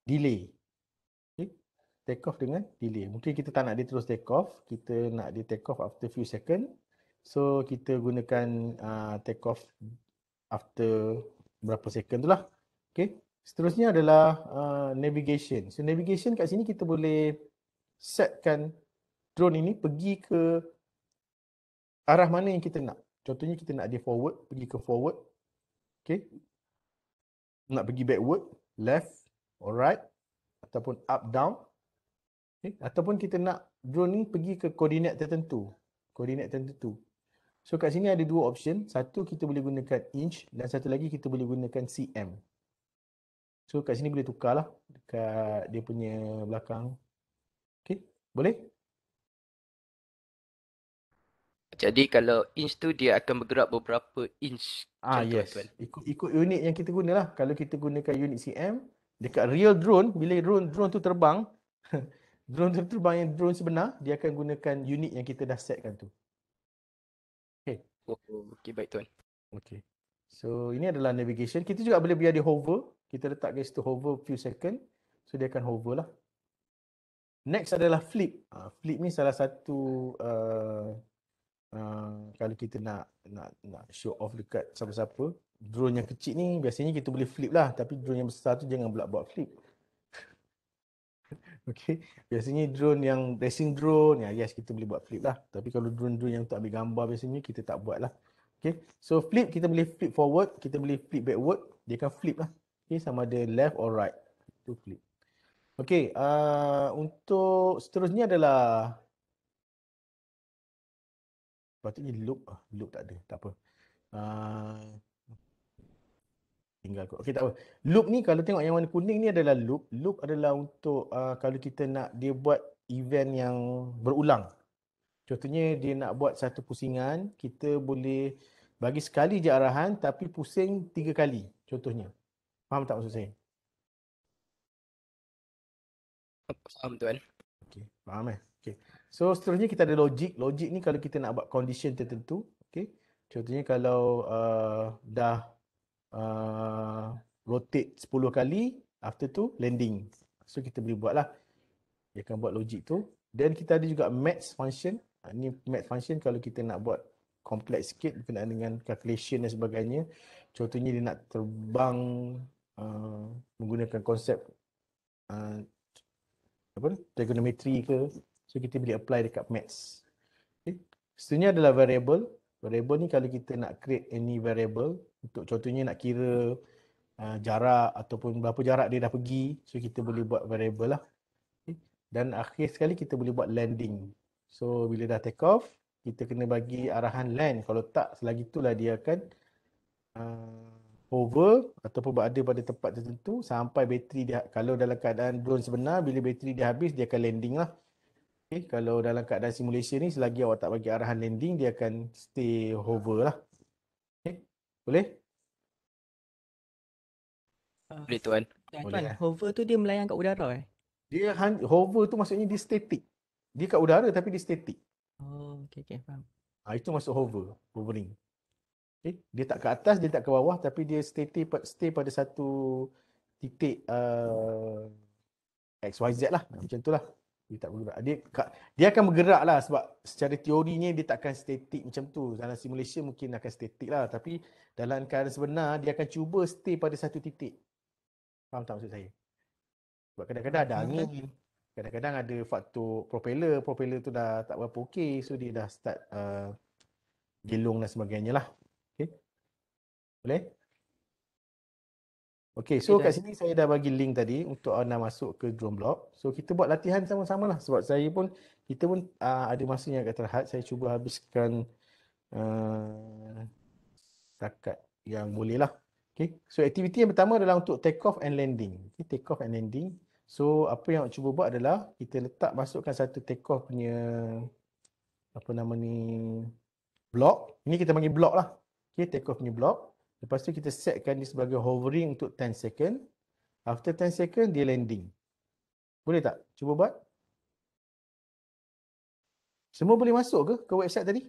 delay. Okay. Take off dengan delay. Mungkin kita tak nak dia terus take off, kita nak dia take off after few second. So kita gunakan take off after berapa second tu lah. Okay. Seterusnya adalah navigation. So navigation kat sini kita boleh setkan drone ini pergi ke arah mana yang kita nak. Contohnya kita nak dia forward, pergi ke forward. Okay. Nak pergi backward, left or right, ataupun up, down. Okay. Ataupun kita nak drone ni pergi ke koordinat tertentu. Koordinat tertentu. So kat sini ada dua option. Satu kita boleh gunakan inch dan satu lagi kita boleh gunakan cm. So kat sini boleh tukar lah dekat dia punya belakang. Okay, boleh? Jadi kalau inch tu dia akan bergerak beberapa inch macam tu Yes. tuan. Ikut unit yang kita guna lah. Kalau kita gunakan unit cm, dekat real drone, bila drone tu terbang, drone tu terbang yang drone sebenar, dia akan gunakan unit yang kita dah setkan tu. Okay. Oh, okey baik tuan. Okay. So ini adalah navigation. Kita juga boleh biar dia hover. Kita letak guys to hover few second. So dia akan hover lah. Next adalah flip. Flip ni salah satu kalau kita nak show off dekat siapa-siapa. Drone yang kecil ni biasanya kita boleh flip lah. Tapi drone yang besar tu jangan pula buat flip. Okay. Biasanya drone yang racing drone, yes kita boleh buat flip lah. Tapi kalau drone-drone yang untuk ambil gambar biasanya kita tak buat lah. Okay. So flip kita boleh flip forward, kita boleh flip backward. Dia akan flip lah. Okay. Sama ada left or right. Itu flip. Okay. Untuk seterusnya adalah patutnya loop. Loop tak ada. Tak apa. Tinggal kot. Okey tak apa. Loop ni kalau tengok yang warna kuning ni adalah loop. Loop adalah untuk kalau kita nak dia buat event yang berulang. Contohnya dia nak buat satu pusingan, kita boleh bagi sekali je arahan tapi pusing 3 kali. Contohnya. Faham tak maksud saya? Faham tuan. Okey, faham Okey. So seterusnya kita ada logik. Logik ni kalau kita nak buat condition tertentu, okey. Contohnya kalau dah rotate 10 kali, after tu landing. So kita boleh buat lah. Dia akan buat logik tu. Dan kita ada juga maths function. Ini maths function kalau kita nak buat kompleks sikit berkenaan dengan calculation dan sebagainya. Contohnya dia nak terbang menggunakan konsep trigonometry ke. So kita boleh apply dekat maths. Okay. Seterusnya adalah variable. Variable ni kalau kita nak create any variable, untuk contohnya nak kira jarak ataupun berapa jarak dia dah pergi, so kita boleh buat variable lah. Okay. Dan akhir sekali kita boleh buat landing. So bila dah take off, kita kena bagi arahan land. Kalau tak, selagi itulah dia akan hover ataupun berada pada tempat tertentu sampai bateri dia, kalau dalam keadaan drone sebenar, bila bateri dia habis, dia akan landing lah. Okay. Kalau dalam keadaan simulation ni, selagi awak tak bagi arahan landing, dia akan stay hover lah. Okay. Boleh? Boleh tuan. Tuan, hover tu dia melayang kat udara Dia hover tu maksudnya dia static. Dia kat udara tapi dia static. Oh, okey faham. Itu masuk hovering. Okay. Dia tak ke atas, dia tak ke bawah tapi dia stay pada satu titik XYZ lah. Macam tu lah. Dia tak bergerak. Dia akan bergerak lah sebab secara teorinya dia takkan static macam tu. Dalam simulation mungkin akan static lah. Tapi dalam keadaan sebenar dia akan cuba stay pada satu titik. Faham tak maksud saya? Sebab kadang-kadang ada angin. Kadang-kadang ada faktor propeller. Propeller tu dah tak berapa okey. So dia dah start gelung dan sebagainya lah. Okay. Boleh? Okay, so kat sini saya dah bagi link tadi untuk anda masuk ke drone block. So kita buat latihan sama-sama lah. Sebab kita pun ada masa yang agak terhad. Saya cuba habiskan setakat yang boleh lah. Okay. So aktiviti yang pertama adalah untuk take off and landing. Okay, take off and landing. So apa yang cuba buat adalah kita masukkan satu take off punya block. Ini kita panggil block lah. Okay, take off punya block. Lepas tu kita setkan dia sebagai hovering untuk 10 second. After 10 second dia landing. Boleh tak? Cuba buat. Semua boleh masuk ke website tadi?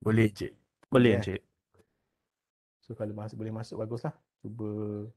Boleh Encik. Boleh Encik. So kalau boleh masuk baguslah. Cuba.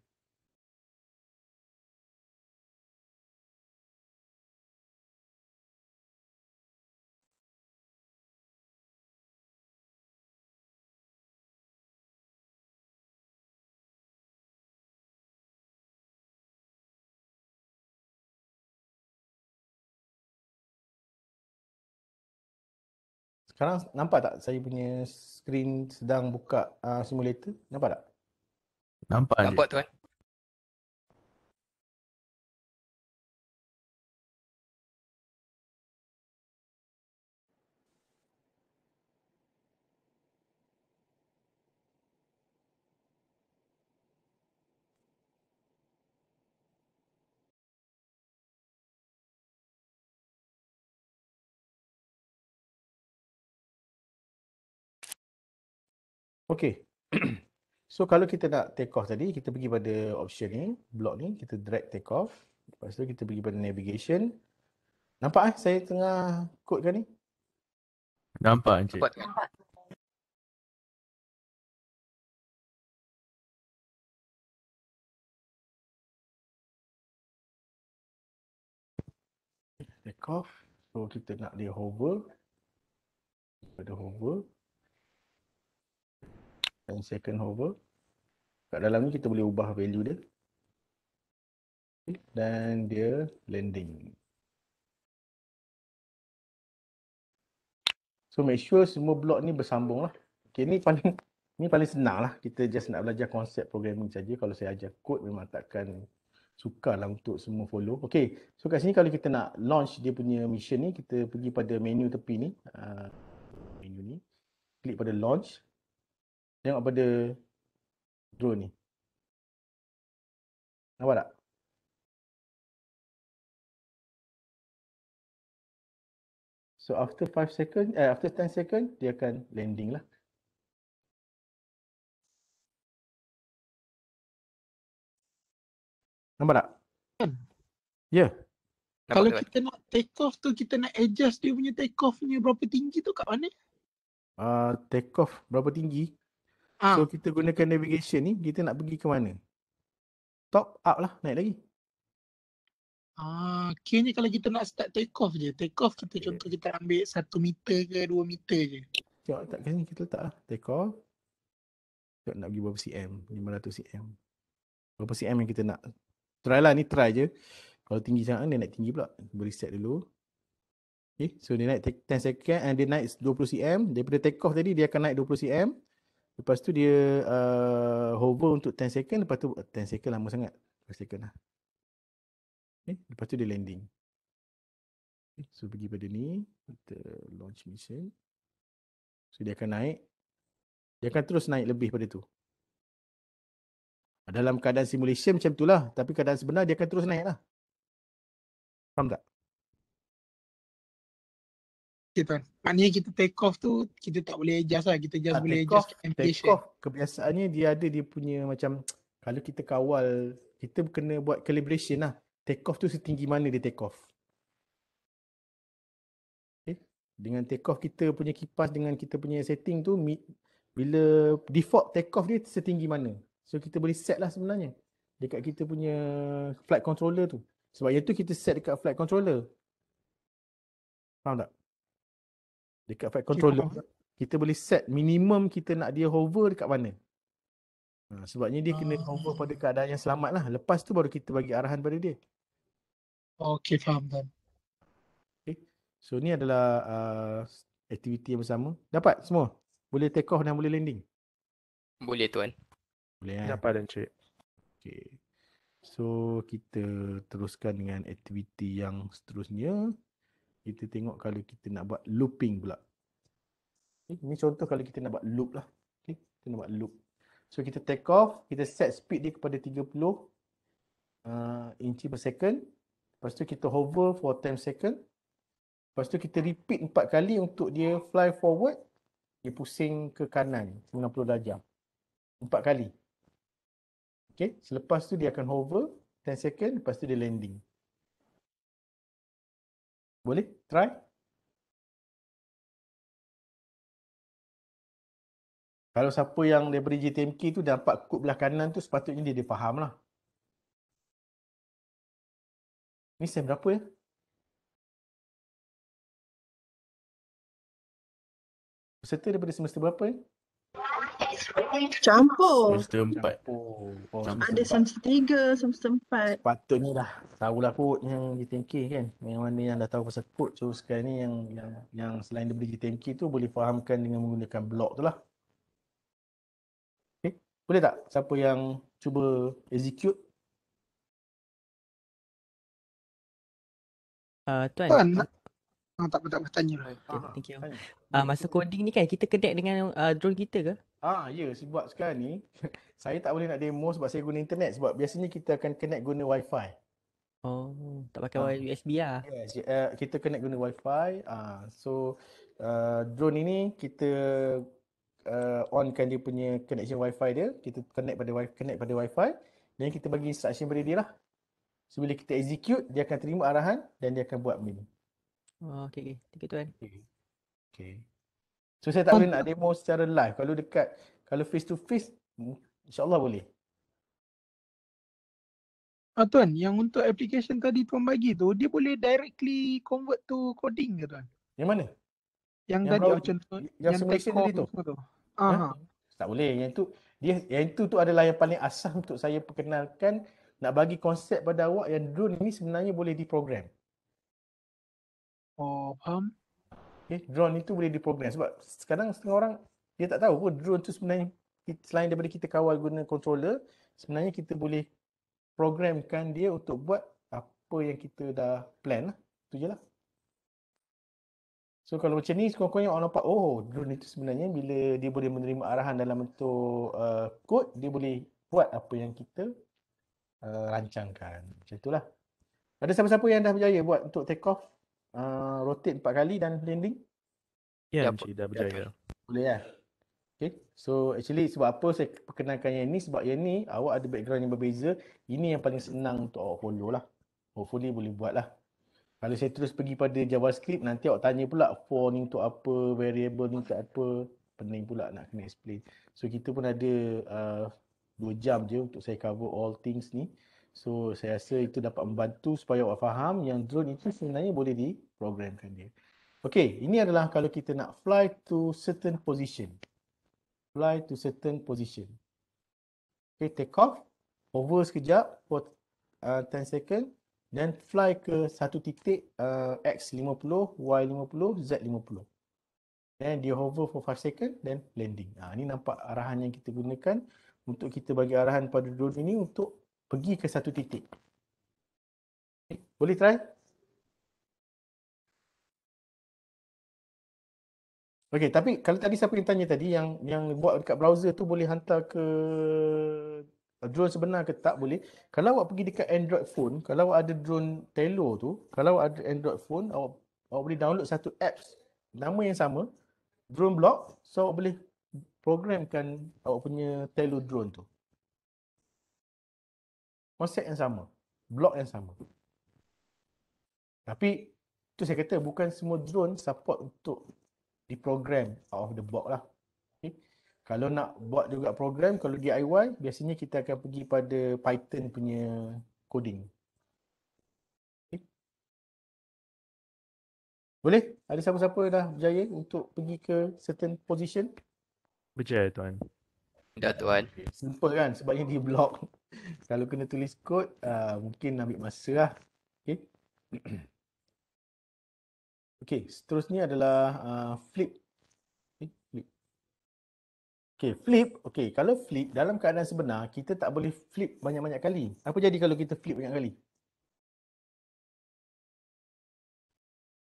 Sekarang nampak tak saya punya screen sedang buka simulator? Nampak tak? Nampak tuan. Okey. So kalau kita nak take off tadi, kita pergi pada option ni, block ni, kita drag take off. Lepas tu kita pergi pada navigation. Nampak saya tengah kodekan ni? Nampak Encik. Nampak. Take off. So kita nak dia hover. Pada hover. 10 second hover. Kat dalam ni kita boleh ubah value dia. Dan dia landing. So make sure semua blok ni bersambung lah. Okay, ni paling senang lah. Kita just nak belajar konsep programming saja. Kalau saya ajar kod memang takkan sukar lah untuk semua follow. Okay, so kat sini kalau kita nak launch dia punya mission ni, kita pergi pada menu tepi ni. Menu ni. Klik pada launch. Tengok pada drone ni. Nampak tak? So after 5 second, after 10 second, dia akan landing lah. Nampak tak? Kan? Ya. Kalau Nampak, kita nak take off tu, kita nak adjust dia punya take off punya berapa tinggi tu kat mana? Take off berapa tinggi? So kita gunakan navigation ni, kita nak pergi ke mana? Top, up lah, naik lagi. Kayaknya kalau kita nak start take off je. Take off kita contoh kita ambil 1 meter ke 2 meter je. Tengok tak kat sini kita letak lah. Take off. Tengok nak pergi berapa cm? 500 cm. Berapa cm yang kita nak? Try lah, ni try je. Kalau tinggi sangat dia naik tinggi pula. Beri set dulu. Okay, so dia naik 10 second and dia naik 20 cm. Daripada take off tadi dia akan naik 20 cm. Lepas tu dia hover untuk 10 second. Lepas tu 10 second lama sangat. 5 second lah. Okay, lepas tu dia landing. Okay, so pergi pada ni. Kita launch mission. So dia akan naik. Dia akan terus naik lebih pada tu. Dalam keadaan simulation macam tu lah. Tapi keadaan sebenar dia akan terus naik lah. Faham tak? Okay, Tuan. Maknanya kita take off tu, kita tak boleh adjust lah. Kita just boleh Take adjust off, navigation. take off kebiasaannya dia ada dia punya macam, kalau kita kawal, kita kena buat calibration lah. Take off tu setinggi mana dia take off. Okay. Dengan take off kita punya kipas dengan kita punya setting tu, bila default take off dia setinggi mana. So kita boleh set lah sebenarnya dekat kita punya flight controller tu. Sebab yang tu kita set dekat flight controller. Faham tak? Dekat flight controller kita boleh set minimum kita nak dia hover dekat mana. Sebabnya dia kena hover pada keadaan yang selamat lah. Lepas tu baru kita bagi arahan pada dia. Okay, faham Tuan. Okay. So ni adalah aktiviti yang bersama. Dapat semua? Boleh take off dan boleh landing? Boleh Tuan. Boleh Dapat Encik. Okay. So kita teruskan dengan aktiviti yang seterusnya. Kita tengok kalau kita nak buat looping pula. Okay. Ini contoh kalau kita nak buat loop lah. Okay. Kita nak buat loop. So kita take off, kita set speed dia kepada 30 inci per second. Lepas tu kita hover for 10 second. Lepas tu kita repeat 4 kali untuk dia fly forward. Dia pusing ke kanan 90 darjah. 4 kali. Okay. Selepas tu dia akan hover 10 second. Lepas tu dia landing. Boleh? Try. Kalau siapa yang daripada JTMK tu dapat kod belah kanan tu, sepatutnya dia faham lah. Ni sem berapa ya? Peserta daripada semester berapa ya? Campur. Semester 4. Ada semester 3, semester 4. Patutnya dah tahulah kod yang JTMK kan. Yang mana yang dah tahu pasal kod. So sekarang ni yang selain daripada JTMK tu boleh fahamkan dengan menggunakan blok tu lah. Okay. Boleh tak siapa yang cuba execute? Tuan, tak apa tanya. Okay, thank you. Masa coding ni kan kita connect dengan drone kita ke? Ya, sebab sekarang ni saya tak boleh nak demo sebab saya guna internet. Sebab biasanya kita akan connect guna wifi. Oh, tak pakai USB lah. Yes, kita connect guna wifi. So drone ini kita onkan dia punya connection wifi dia, kita connect pada wifi dan kita bagi instruction pada dia lah. So bila kita execute, dia akan terima arahan dan dia akan buat benda ni. Oh, okey okey. Thank you tuan. Okay. So saya tak boleh nak demo secara live. Kalau face to face, insyaAllah boleh. Tuan, yang untuk application tadi tuan bagi tu, dia boleh directly convert to coding ke tuan? Yang mana? Yang Yang tadi browser, contoh yang yang simulation take tadi off tu. semua tu. Tak boleh. Yang itu adalah yang paling asas untuk saya perkenalkan, nak bagi konsep pada awak yang drone ini sebenarnya boleh diprogram. Oh, faham. Okay, drone itu boleh diprogram sebab sekarang setengah orang dia tak tahu pun drone tu sebenarnya selain daripada kita kawal guna controller, sebenarnya kita boleh programkan dia untuk buat apa yang kita dah plan lah. Itu je lah. So kalau macam ni sekurang-kurangnya orang nampak, oh drone itu sebenarnya bila dia boleh menerima arahan dalam bentuk kod, dia boleh buat apa yang kita rancangkan. Macam itulah. Ada siapa-siapa yang dah berjaya buat untuk take off, rotate 4 kali dan landing? Ya, Encik dah berjaya. Boleh lah. Okay. So actually sebab apa saya perkenalkan yang ni, sebab yang ni awak ada background yang berbeza. Ini yang paling senang untuk awak follow lah. Hopefully boleh buat lah. Kalau saya terus pergi pada JavaScript, nanti awak tanya pula for ni untuk apa, variable ni untuk apa. Pening pula nak kena explain. So kita pun ada 2 jam je untuk saya cover all things ni. So saya rasa itu dapat membantu supaya awak faham yang drone itu sebenarnya boleh diprogramkan dia. Okay, ini adalah kalau kita nak fly to certain position. Fly to certain position. Okay, take off, hover sekejap for 10 second, then fly ke satu titik X50, Y50, Z50. Then dia hover for 5 second, then landing. Ini nampak arahan yang kita gunakan untuk kita bagi arahan pada drone ini untuk pergi ke satu titik. Okay, boleh try? Okey, tapi kalau tadi siapa yang tanya tadi yang buat dekat browser tu boleh hantar ke drone sebenar ke tak? Boleh. Kalau awak pergi dekat Android phone, kalau awak ada drone Tello tu, kalau awak ada Android phone, awak boleh download satu apps nama yang sama, drone block, so awak boleh programkan awak punya Tello drone tu. Konsep yang sama, block yang sama. Tapi tu saya kata bukan semua drone support untuk diprogram out of the box lah. Okay. Kalau nak buat juga program, kalau DIY, biasanya kita akan pergi pada Python punya coding. Okay. Boleh? Ada siapa-siapa dah berjaya untuk pergi ke certain position? Berjaya tuan. Dah tuan. Simple kan? Sebabnya dia block. Kalau kena tulis kod, mungkin ambil masa lah. Okay. Okay, seterusnya adalah flip. Okay, flip. Okay, flip. Okay, kalau flip dalam keadaan sebenar, kita tak boleh flip banyak-banyak kali. Apa jadi kalau kita flip banyak kali?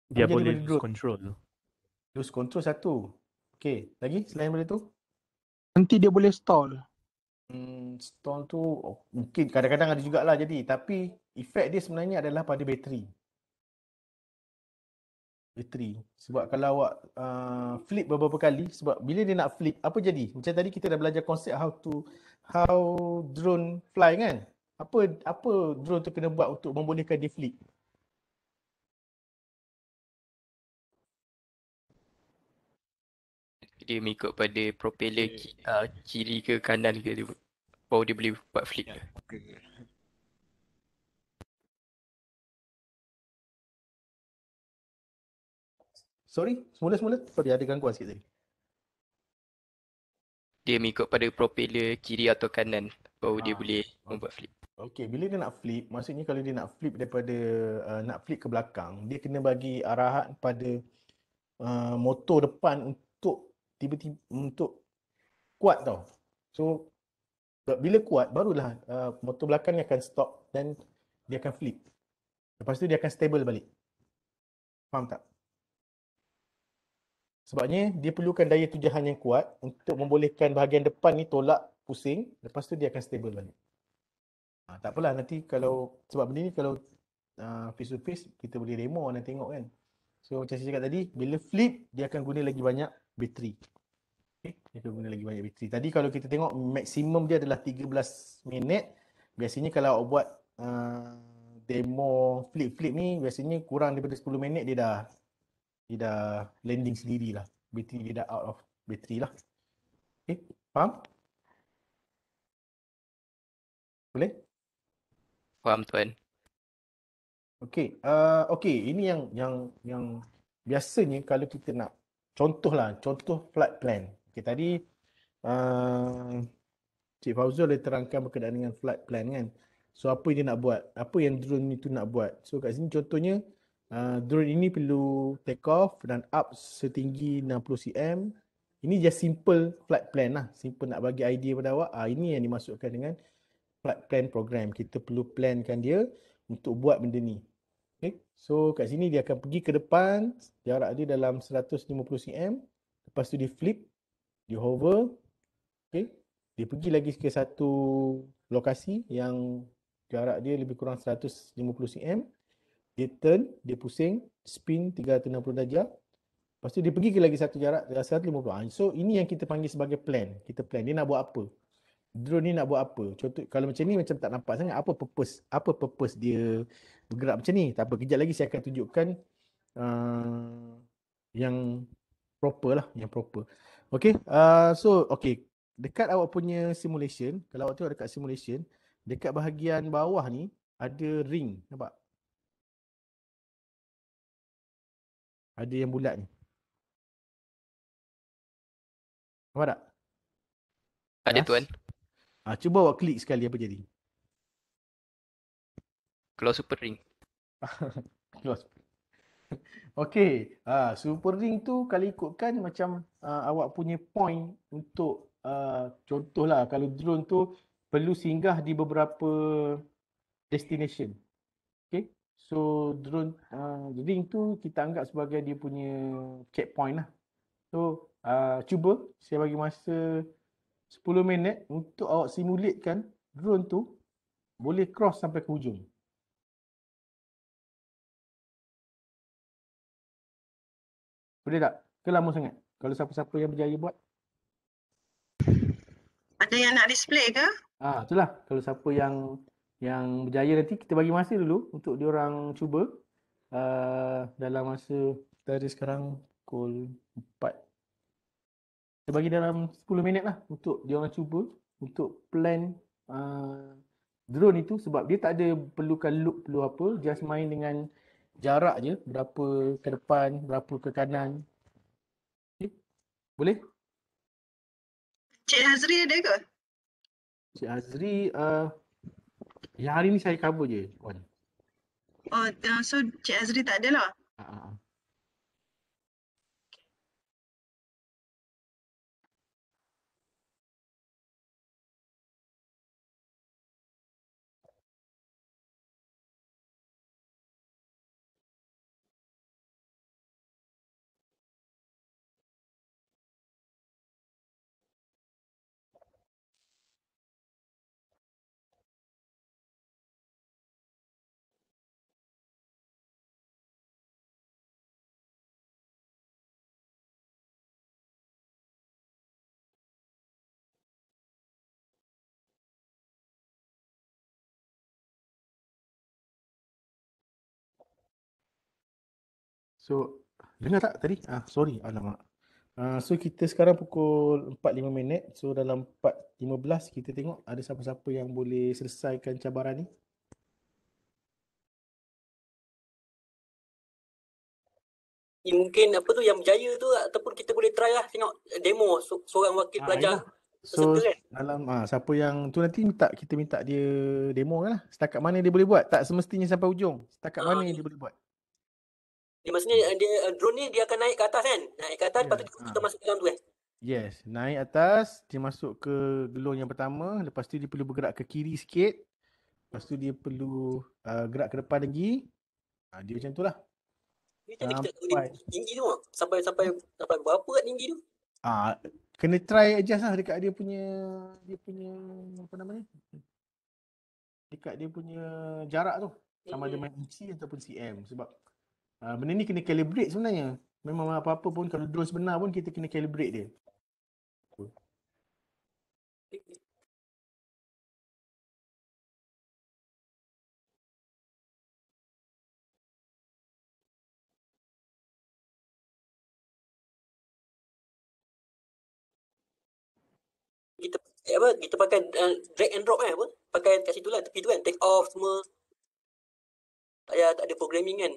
Dia boleh lose control. Lose control satu. Okay, lagi selain daripada tu? Nanti dia boleh stall. Stall tu mungkin kadang-kadang ada jugalah jadi. Tapi efek dia sebenarnya adalah pada bateri. Sebab kalau awak flip beberapa kali, sebab bila dia nak flip, apa jadi? Macam tadi kita dah belajar konsep how drone fly kan? Apa drone tu kena buat untuk membolehkan dia flip? Dia mengikut pada propeller kiri ke kanan ke dia, baru dia boleh buat flip. Sorry, semula-semula sorry ada gangguan sikit tadi. Dia mengikut pada propeller kiri atau kanan, baru dia boleh membuat flip. Okey, bila dia nak flip, maksudnya kalau dia nak flip daripada nak flip ke belakang, dia kena bagi arahan pada motor depan untuk tiba-tiba untuk kuat tau. So bila kuat barulah motor belakang ni akan stop dan dia akan flip. Lepas tu dia akan stable balik. Faham tak? Sebabnya dia perlukan daya tujahan yang kuat untuk membolehkan bahagian depan ni tolak pusing, lepas tu dia akan stable balik. Tak apalah nanti kalau sebab benda ni kalau face to face kita boleh demo dan tengok kan. So macam saya cakap tadi, bila flip dia akan guna lagi banyak bateri. Okay, dia akan guna lagi banyak bateri. Tadi kalau kita tengok maksimum dia adalah 13 minit. Biasanya kalau awak buat demo flip ni biasanya kurang daripada 10 minit dia dah landing sendiri lah. Bateri dia dah out of bateri lah. Okay, faham? Boleh? Faham tuan. Okey, ini yang biasanya kalau kita nak contoh flight plan. Okey, tadi Cik Fauzul dah terangkan berkenaan dengan flight plan kan. So apa yang dia nak buat? Apa yang drone itu nak buat? So kat sini contohnya drone ini perlu take off dan up setinggi 60 cm. Ini just simple flight plan lah. Simple nak bagi idea pada awak. Ini yang dimasukkan dengan flight plan program. Kita perlu plankan dia untuk buat benda ni. Okay. So kat sini dia akan pergi ke depan, jarak dia dalam 150 cm. Lepas tu dia flip, dia hover. Okay. Dia pergi lagi ke satu lokasi yang jarak dia lebih kurang 150 cm. Dia turn, dia pusing, spin 360 darjah. Lepas tu dia pergi ke lagi satu jarak 150. So ini yang kita panggil sebagai plan. Kita plan dia nak buat apa. Drone ni nak buat apa. Contoh kalau macam ni macam tak nampak sangat apa purpose dia bergerak macam ni. Tak apa, kejap lagi saya akan tunjukkan yang proper lah, yang proper. Okay, so okay, dekat awak punya simulation, kalau awak tengok dekat simulation, dekat bahagian bawah ni ada ring, nampak? Ada yang bulat ni. Nampak tak? Ada tuan. Cuba awak klik sekali apa jadi. Keluar super ring. Okey, super ring tu kalau ikutkan macam awak punya point untuk contohlah kalau drone tu perlu singgah di beberapa destination. Okey. So drone ring tu kita anggap sebagai dia punya checkpoint lah. So cuba saya bagi masa 10 minit untuk awak simulatekan drone tu boleh cross sampai ke hujung. Boleh tak? Ke lama sangat? Kalau siapa-siapa yang berjaya buat? Ada yang nak display ke? Itulah. Kalau siapa yang berjaya nanti kita bagi masa dulu untuk diorang cuba dalam masa kita ada sekarang pukul 4. Kita bagi dalam 10 minit lah untuk diorang cuba untuk plan drone itu sebab dia tak ada perlukan loop perlu apa, just main dengan jarak je, berapa ke depan, berapa ke kanan. Okay. Boleh? Cik Hazri ada ke? Cik Hazri yang hari ni saya cover je, Wan. Oh, so Cik Hazri tak ada lah. So, dengar tak tadi? Sorry, alamak. So, kita sekarang pukul 4.05 minit. So, dalam 4.15 kita tengok ada siapa-siapa yang boleh selesaikan cabaran ni. Mungkin apa tu yang berjaya tu ataupun kita boleh try lah tengok demo seorang wakil pelajar. So, peserta kan? dalam siapa yang tu nanti kita minta dia demo kan lah. Setakat mana dia boleh buat. Tak semestinya sampai hujung. Setakat mana yang dia boleh buat. Dia maksudnya drone ni dia akan naik ke atas kan? Naik ke atas lepas tu kita masuk dalam tu kan? Yes, naik atas, dia masuk ke gelung yang pertama, lepas tu dia perlu bergerak ke kiri sikit. Lepas tu dia perlu gerak ke depan lagi. Dia macam tu lah. Macam mana kita tahu dia tinggi tu? Sampai berapa kat tinggi tu? Kena try adjust lah dekat dia punya apa namanya? Dekat dia punya jarak tu. Sama ada main inci ataupun cm. Sebab benda ni kena calibrate sebenarnya. Memang apa-apa pun kalau drone sebenar pun kita kena calibrate dia. apa kita pakai drag and drop apa? Pakai kat situ lah, tepi tu kan, take off semua. Tak ada programming kan.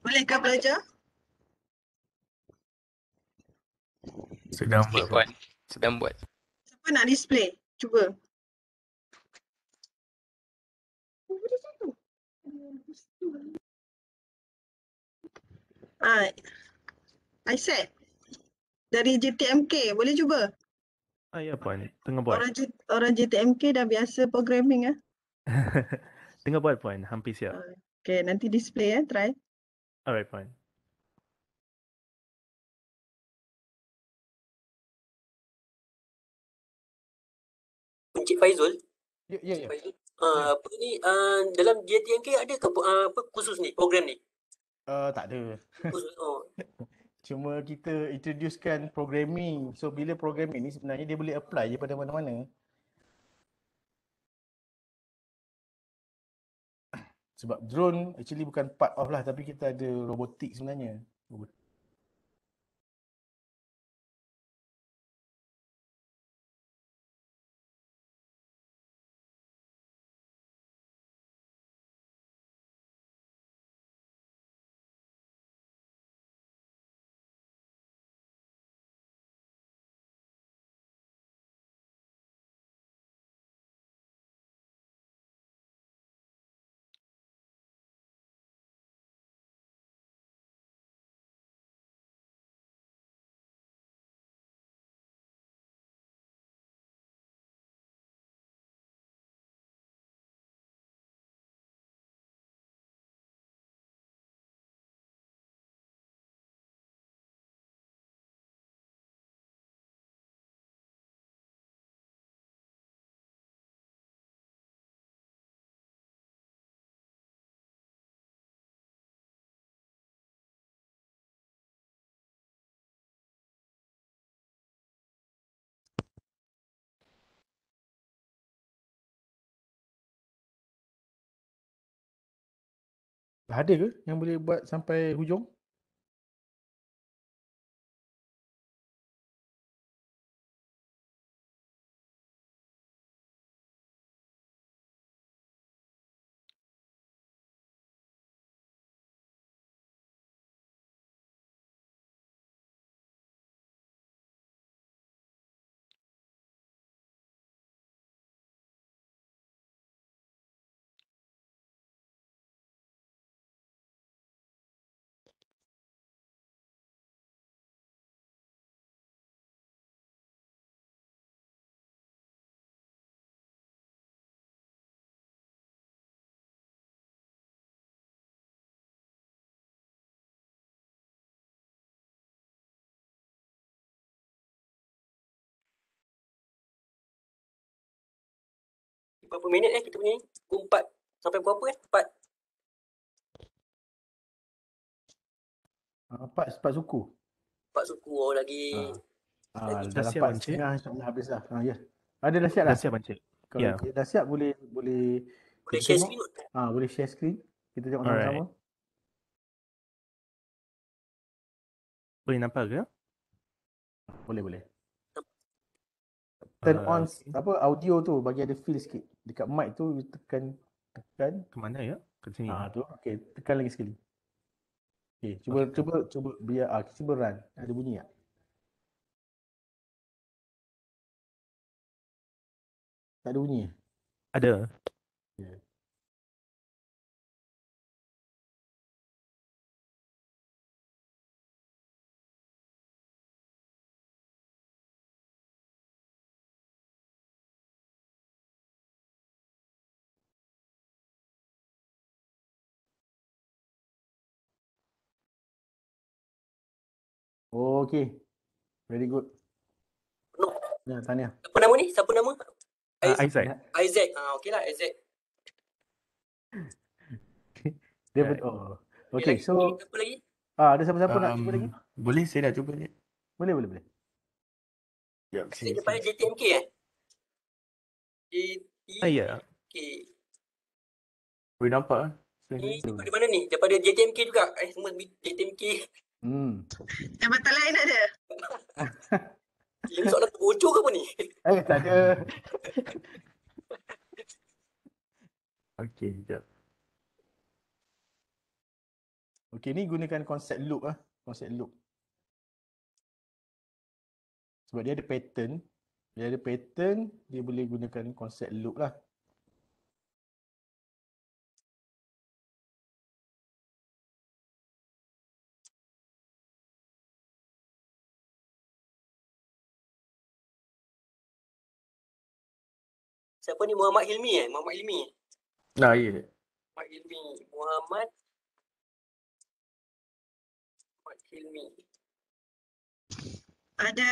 Bolehkah belajar? Sedang Okey, buat, Puan. Puan. Sedang buat. Siapa nak display? Cuba. Ah, Aisyah dari JTMK, boleh cuba? Ya, Puan. Tengah buat. Orang JTMK dah biasa programming Tengah buat, Puan. Hampir siap. Okay, nanti display try. Alright, Puan. Encik Faizul. Ya. Faizul. Apa ni dalam JTMK ada ke apa khusus ni program ni? Tak ada. Khusus. Oh. Cuma kita introducekan programming. So bila programming ni sebenarnya dia boleh apply je pada mana-mana. Sebab drone actually bukan part of lah, tapi kita ada robotik sebenarnya. Ada ke yang boleh buat sampai hujung? Berapa minit kita punya ni? Pukul 4 sampai pukul apa 4? Empat suku. 4 suku lagi. Dah Dah siap, dapat Encik? setengah insyaAllah habis dah. Ya. Ada dah siap Dah dah? siap, Encik? Kalau Ya. dah siap boleh Boleh kita share tengok. screen. Boleh share screen. Kita tengok Alright. sama-sama. Boleh nampak ke? Boleh. Turn on Okay. audio tu bagi ada feel sikit. Dekat mic tu you tekan. Ke mana ya? Ke sini. Tu. Okey, tekan lagi sekali. Okey, cuba biar cuba run. Ada bunyi tak? Tak ada bunyi. Ada. Okay. Okey. Very good. No. Ya, tahniah. Apa nama ni? Siapa nama? Isaac. Isaac. Okeylah Isaac. Dia Right. Okey, so Apa lagi? ada siapa-siapa nak cuba lagi? Boleh saya dah cuba ni. Boleh. Sekejap, Isaac daripada JTMK Ya. Boleh nampak lah. Ni daripada mana ni? Daripada JTMK juga. Semua JTMK. Jabatan lain ada? Ini soalan bocor ke apa ni? Tak ada. Okey, sekejap. Okey, ni gunakan konsep loop konsep loop. Sebab dia ada pattern. Dia boleh gunakan konsep loop lah. Siapa ni? Muhammad Hilmi Muhammad Hilmi. Nah, ya. Muhammad Hilmi. Muhammad Hilmi. Ada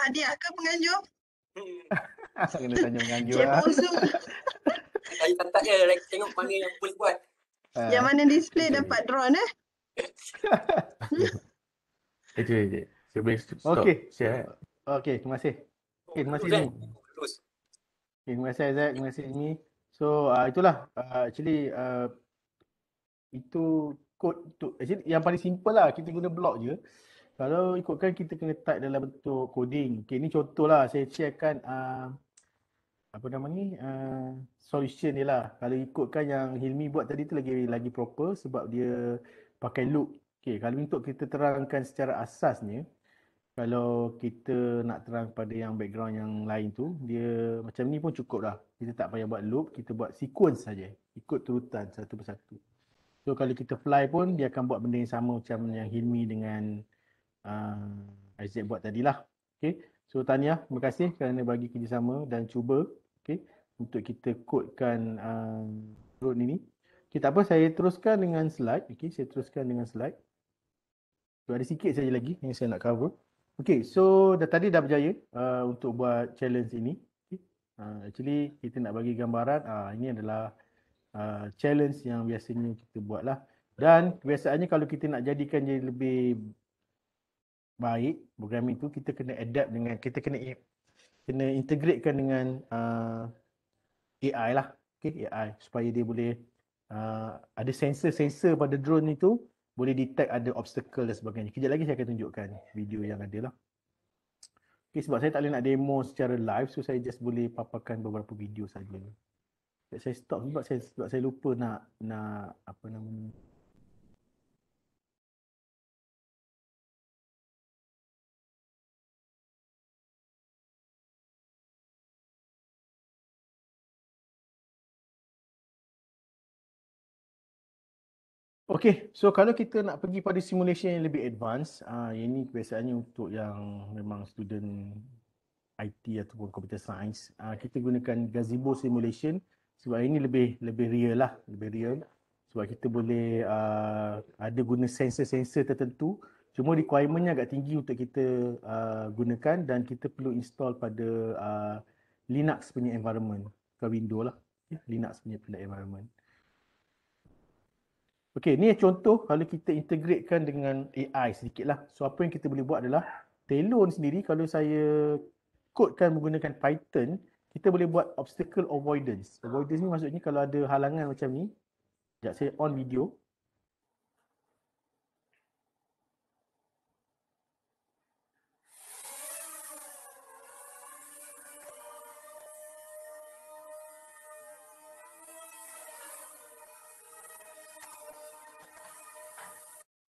hadiah ke penganjur? Kena tanya penganjur Cik lah. Fauzul. Saya tak je tengok mana yang boleh buat. Yang mana display dapat drone Sekejap. Saya boleh stop. Okey. Share. Okey, terima kasih. Terima kasih Imi. Terima kasih Azad, terima kasih Imi. So itulah actually itu kod untuk actually yang paling simple lah, kita guna block je. Kalau ikutkan kita kena type dalam bentuk coding. Okay, ni contoh lah, saya sharekan solution dia lah. Kalau ikutkan yang Hilmi buat tadi tu lagi proper sebab dia pakai loop. Okay, kalau untuk kita terangkan secara asasnya, kalau kita nak terang pada yang background yang lain tu, dia macam ni pun cukup lah. Kita tak payah buat loop, kita buat sequence saja. Ikut turutan satu persatu. So kalau kita fly pun dia akan buat benda yang sama macam yang Hilmi dengan Isaac buat tadilah. Okay. So tahniah, terima kasih kerana bagi kerjasama dan cuba untuk kita kodkan drone ini. Okay, tak apa, saya teruskan dengan slide. So, ada sikit saja lagi yang saya nak cover. Okay, so tadi dah berjaya untuk buat challenge ini. Okay. Actually kita nak bagi gambaran, ini adalah challenge yang biasanya kita buat lah. Dan kebiasaannya kalau kita nak jadikan dia lebih baik programming tu, kita kena adapt dengan, kita kena integratekan dengan AI lah. Okay, AI supaya dia boleh ada sensor pada drone itu boleh detect ada obstacle dan sebagainya. Kejap lagi saya akan tunjukkan video yang ada lah. Okay, sebab saya tak boleh nak demo secara live, so saya just boleh paparkan beberapa video saja. Saya stop sebab saya lupa nak apa namanya. Okay, so kalau kita nak pergi pada simulation yang lebih advance, yang ini kebiasaannya untuk yang memang student IT ataupun computer science, kita gunakan gazebo simulation sebab ini lebih real lah, lebih real. Sebab kita boleh ada guna sensor-sensor tertentu, cuma requirementnya agak tinggi untuk kita gunakan dan kita perlu install pada Linux punya environment ke Windows lah. Linux punya flight environment. Okey, ni contoh kalau kita integratekan dengan AI sedikit lah. So apa yang kita boleh buat adalah Telo ni sendiri kalau saya kodekan menggunakan Python, kita boleh buat obstacle avoidance. Avoidance ni maksudnya kalau ada halangan macam ni, sekejap saya on video.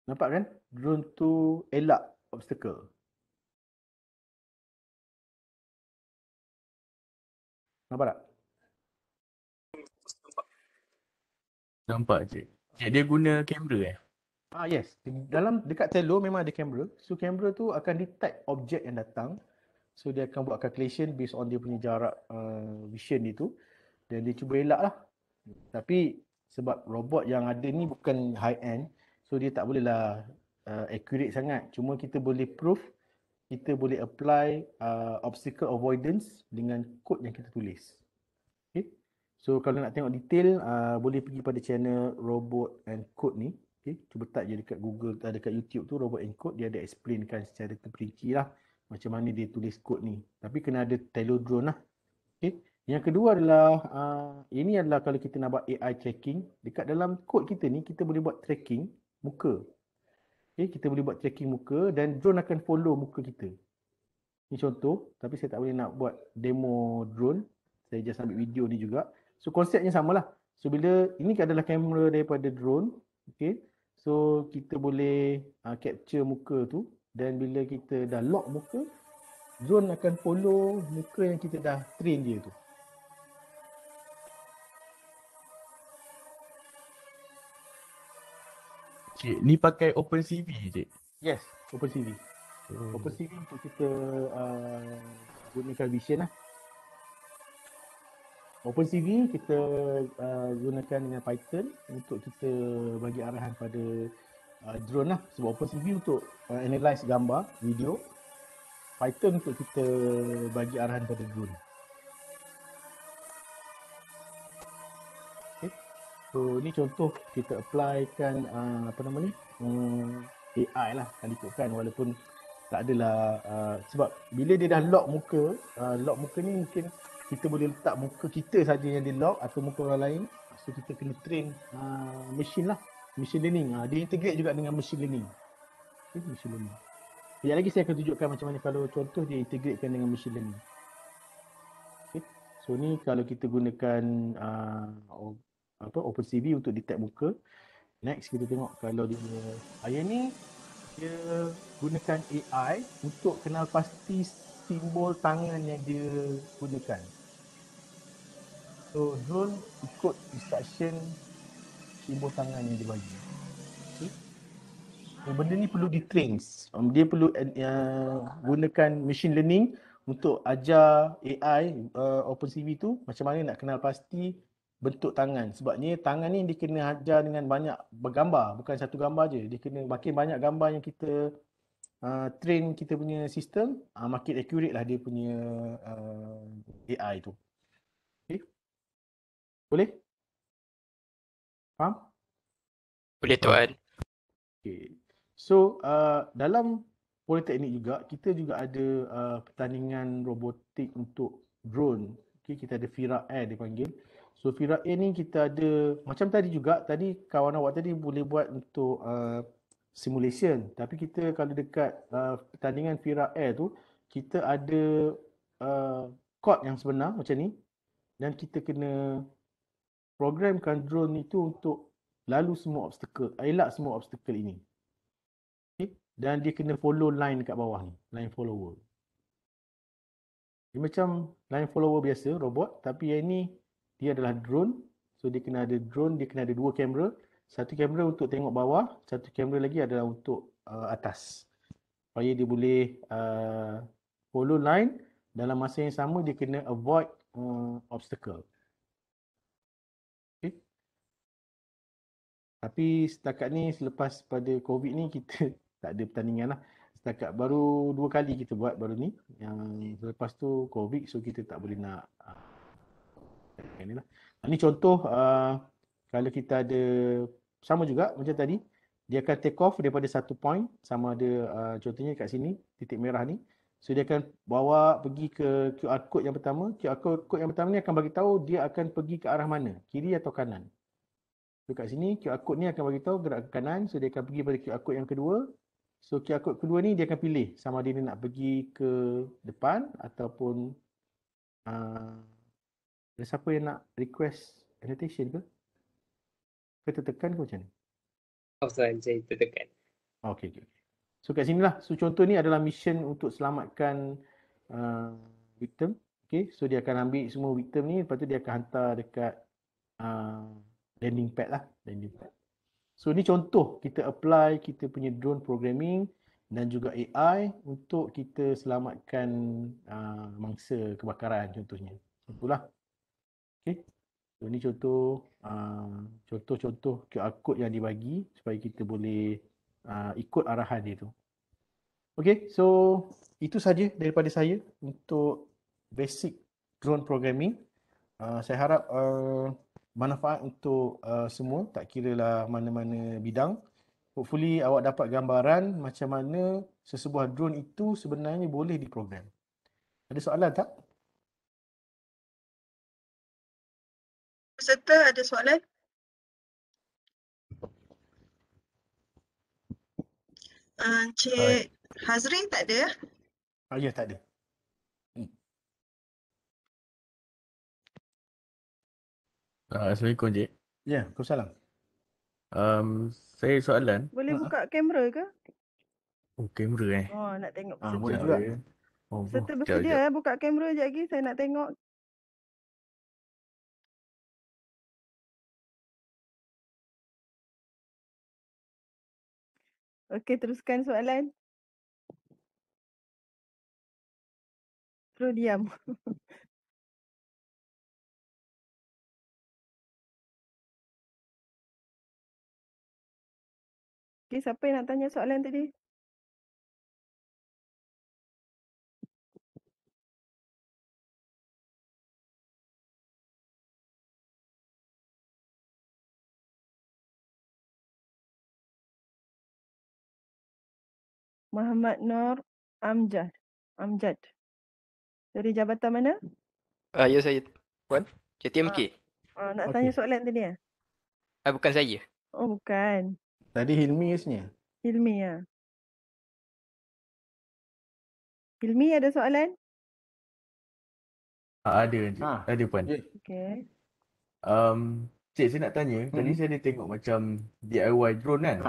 Nampak kan? Drone tu elak obstacle. Nampak tak? Nampak je. Dia guna kamera Yes. Dekat Telo memang ada kamera. So kamera tu akan detect objek yang datang. So dia akan buat calculation based on dia punya jarak vision dia tu. Dan dia cuba elak lah. Tapi sebab robot yang ada ni bukan high end. So dia tak bolehlah accurate sangat. Cuma kita boleh prove, kita boleh apply obstacle avoidance dengan kod yang kita tulis. Okay. So kalau nak tengok detail, boleh pergi pada channel Robot and Code ni. Okay. Cuba type je dekat Google, dekat YouTube tu Robot and Code, dia ada explainkan secara terperinci lah macam mana dia tulis kod ni. Tapi kena ada Telo drone lah. Okay. Yang kedua adalah, ini adalah kalau kita nak buat AI tracking. Dekat dalam kod kita ni, kita boleh buat tracking muka. Okay. Kita boleh buat tracking muka dan drone akan follow muka kita. Ini contoh, tapi saya tak boleh nak buat demo drone. Saya just ambil video ni juga. So konsepnya samalah. So bila ini adalah kamera daripada drone, okay. So kita boleh capture muka tu dan bila kita dah lock muka, drone akan follow muka yang kita dah train dia tu. Cik, ni pakai OpenCV cik? Yes, OpenCV. OpenCV untuk kita gunakan vision lah. OpenCV kita gunakan dengan Python untuk kita bagi arahan pada drone lah. Sebab OpenCV untuk analyze gambar, video. Python untuk kita bagi arahan pada drone. Okay. So ni contoh kita applykan AI lah kan ikutkan, walaupun tak adalah sebab bila dia dah lock muka ni mungkin kita boleh letak muka kita saja yang di lock atau muka orang lain. So kita kena train machine lah, machine learning. Dia integrate juga dengan machine learning. Okay, machine learning. Sekejap lagi saya akan tunjukkan macam mana kalau contoh dia integratekan dengan machine learning. Okay. So ni kalau kita gunakan OpenCV untuk detect muka. Next kita tengok kalau dia yang ni dia gunakan AI untuk kenal pasti simbol tangan yang dia gunakan. So drone ikut instruction simbol tangan yang dia bagi. Okay. So, benda ni perlu di-train. Dia perlu gunakan machine learning untuk ajar AI OpenCV tu macam mana nak kenal pasti bentuk tangan. Sebabnya tangan ni dia kena ajar dengan banyak bergambar, bukan satu gambar je. Dia kena makin banyak gambar yang kita train kita punya sistem, makin accurate lah dia punya AI tu. Okay. Boleh? Faham? Boleh tuan. Okay. So dalam Politeknik juga, kita juga ada pertandingan robotik untuk drone. Okay, kita ada Fira Air dia panggil. So Fira Air ni kita ada, macam tadi juga, tadi kawan awak tadi boleh buat untuk simulation. Tapi kita kalau dekat pertandingan Fira Air tu, kita ada code yang sebenar macam ni. Dan kita kena programkan drone itu untuk lalu semua obstacle, elak semua obstacle ini. Okay. Dan dia kena follow line dekat bawah ni, line follower. Dia macam line follower biasa, robot, tapi yang ni dia adalah drone. So dia kena ada drone, dia kena ada dua kamera. Satu kamera untuk tengok bawah, satu kamera lagi adalah untuk atas. Supaya dia boleh follow line, dalam masa yang sama dia kena avoid obstacle. Okay. Tapi setakat ni selepas pada COVID ni kita tak ada pertandingan lah. Setakat baru 2 kali kita buat baru ni. Yang selepas tu COVID, so kita tak boleh nak gunakan ni lah. Ini contoh kalau kita ada sama juga macam tadi, dia akan take off daripada satu point, sama ada contohnya kat sini titik merah ni. So dia akan bawa pergi ke QR code yang pertama. QR code yang pertama ni akan bagi tahu dia akan pergi ke arah mana, kiri atau kanan. So kat sini QR code ni akan bagi tahu gerak ke kanan, so dia akan pergi pada QR code yang kedua. So QR code kedua ni dia akan pilih sama ada dia nak pergi ke depan ataupun ada siapa yang nak request annotation ke? Ke tertekan ke macam ni? Saya tertekan. Okay. So kat sini lah. So contoh ni adalah mission untuk selamatkan victim. Okay. So dia akan ambil semua victim ni, lepas tu dia akan hantar dekat landing pad lah. Landing pad. So ni contoh kita apply kita punya drone programming dan juga AI untuk kita selamatkan mangsa kebakaran contohnya. Itulah. Okay. So ni contoh contoh-contoh QR code yang dibagi supaya kita boleh ikut arahan dia tu. Okay, so itu saja daripada saya untuk basic drone programming. Saya harap manfaat untuk semua, tak kira lah mana-mana bidang. Hopefully awak dapat gambaran macam mana sesebuah drone itu sebenarnya boleh diprogram. Ada soalan tak? Peserta ada soalan? Encik Hazrin tak ada? Ya, tak ada. Assalamualaikum, Cik. Ya, Waalaikumsalam. Saya soalan. Boleh buka kamera ke? Oh, kamera Oh, nak tengok boleh peserta. juga. Peserta Sekejap, bersedia sekejap. buka kamera sekejap lagi, saya nak tengok. Okey, teruskan soalan. Terus diam. Okey, siapa yang nak tanya soalan tadi? Muhammad Nur Amjad. Dari jabatan mana? Ya saya. Puan, JTMK. Nak tanya soalan tadi ya? Bukan saya. Oh, bukan. Tadi Hilmi rasanya. Hilmi ya. Hilmi ada soalan? Ada, Cik. Ada, Puan. Okey. Cik, saya nak tanya. Tadi saya ada tengok macam DIY drone kan?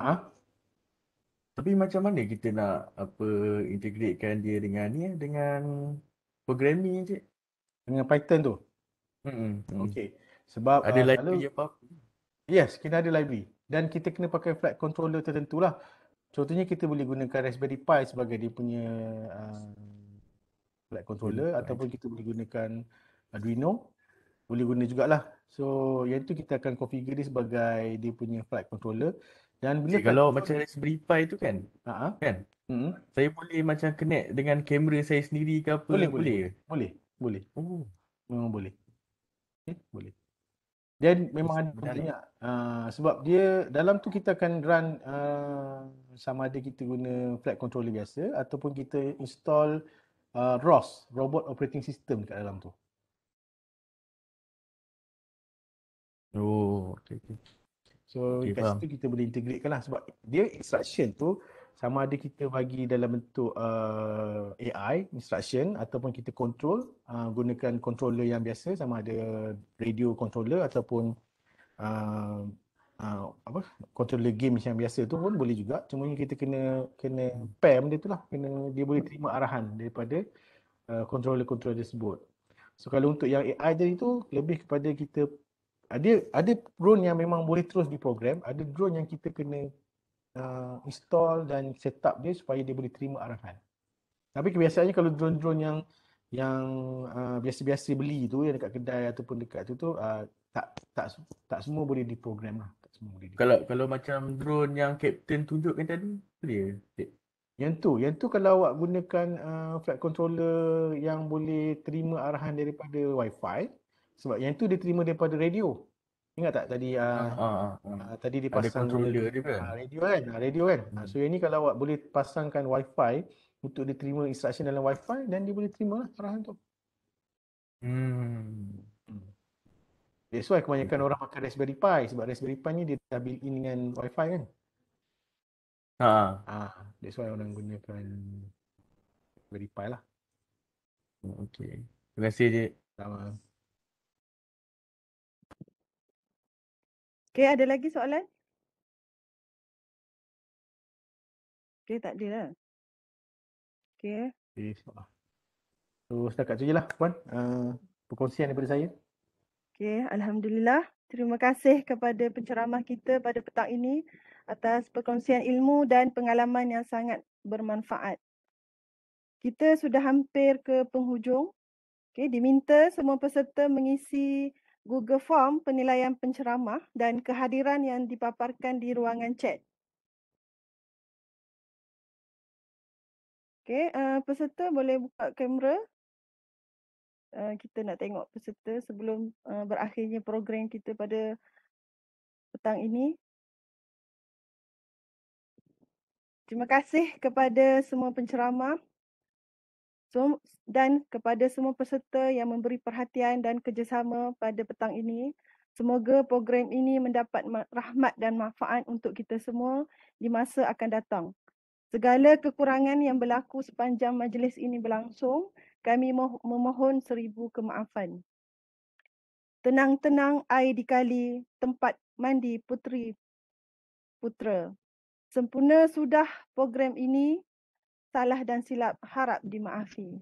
Tapi macam mana kita nak integratekan dia dengan dengan programming, Cik? Dengan Python tu? Okey. Sebab ada library apa-apa? Yes, kena ada library. Dan kita kena pakai flight controller tertentu lah. Contohnya kita boleh gunakan Raspberry Pi sebagai dia punya flight controller ataupun kita boleh gunakan Arduino. Boleh guna jugalah. So yang tu kita akan configure dia sebagai dia punya flight controller. Dan bila Kalau macam Raspberry Pi tu kan? Kan? Saya boleh macam connect dengan kamera saya sendiri ke apa? Boleh. Oh. Memang boleh. Okay, boleh. Dan memang ada banyak sebab dia dalam tu kita akan run sama ada kita guna flight controller biasa ataupun kita install ROS, Robot Operating System dekat dalam tu. Oh, okay. So kat situ kita boleh integratekan lah sebab dia instruction tu sama ada kita bagi dalam bentuk AI instruction ataupun kita control gunakan controller yang biasa sama ada radio controller ataupun controller game yang biasa tu pun boleh juga. Cuma kita kena pair benda tu lah, dia boleh terima arahan daripada controller-controller tersebut. So kalau untuk yang AI tadi tu lebih kepada kita ada drone yang memang boleh terus diprogram, ada drone yang kita kena install dan set up dia supaya dia boleh terima arahan. Tapi kebiasaannya kalau drone-drone yang biasa-biasa beli tu yang dekat kedai ataupun dekat tu tak semua boleh diprogram lah. Tak semua boleh Kalau macam drone yang Captain tunjukkan tadi, boleh? Yang tu kalau awak gunakan flight controller yang boleh terima arahan daripada Wi-Fi, Sebab yang tu dia terima daripada radio. Ingat tak tadi tadi dia Ada pasang controller dia kan? radio kan? Radio kan? So yang ni kalau awak boleh pasangkan wifi untuk dia terima instruction dalam wifi dan dia boleh terima lah arahan tu. That's why kebanyakan orang pakai Raspberry Pi sebab Raspberry Pi ni dia dah built in dengan wifi kan? That's why orang gunakan Raspberry Pi lah. Okay. Terima kasih, Cik. Sama. Okay, ada lagi soalan? Okay, tak ada lah. Okay. So setakat tu je lah Puan, perkongsian daripada saya. Okay, Alhamdulillah. Terima kasih kepada penceramah kita pada petang ini atas perkongsian ilmu dan pengalaman yang sangat bermanfaat. Kita sudah hampir ke penghujung. Okay, diminta semua peserta mengisi Google Form penilaian penceramah dan kehadiran yang dipaparkan di ruangan chat. Okay, peserta boleh buka kamera. Kita nak tengok peserta sebelum berakhirnya program kita pada petang ini. Terima kasih kepada semua penceramah dan kepada semua peserta yang memberi perhatian dan kerjasama pada petang ini. Semoga program ini mendapat rahmat dan manfaat untuk kita semua di masa akan datang. Segala kekurangan yang berlaku sepanjang majlis ini berlangsung, kami memohon 1000 kemaafan. Tenang-tenang air di kali, tempat mandi putri putra. Sempurna sudah program ini, salah dan silap harap dimaafi.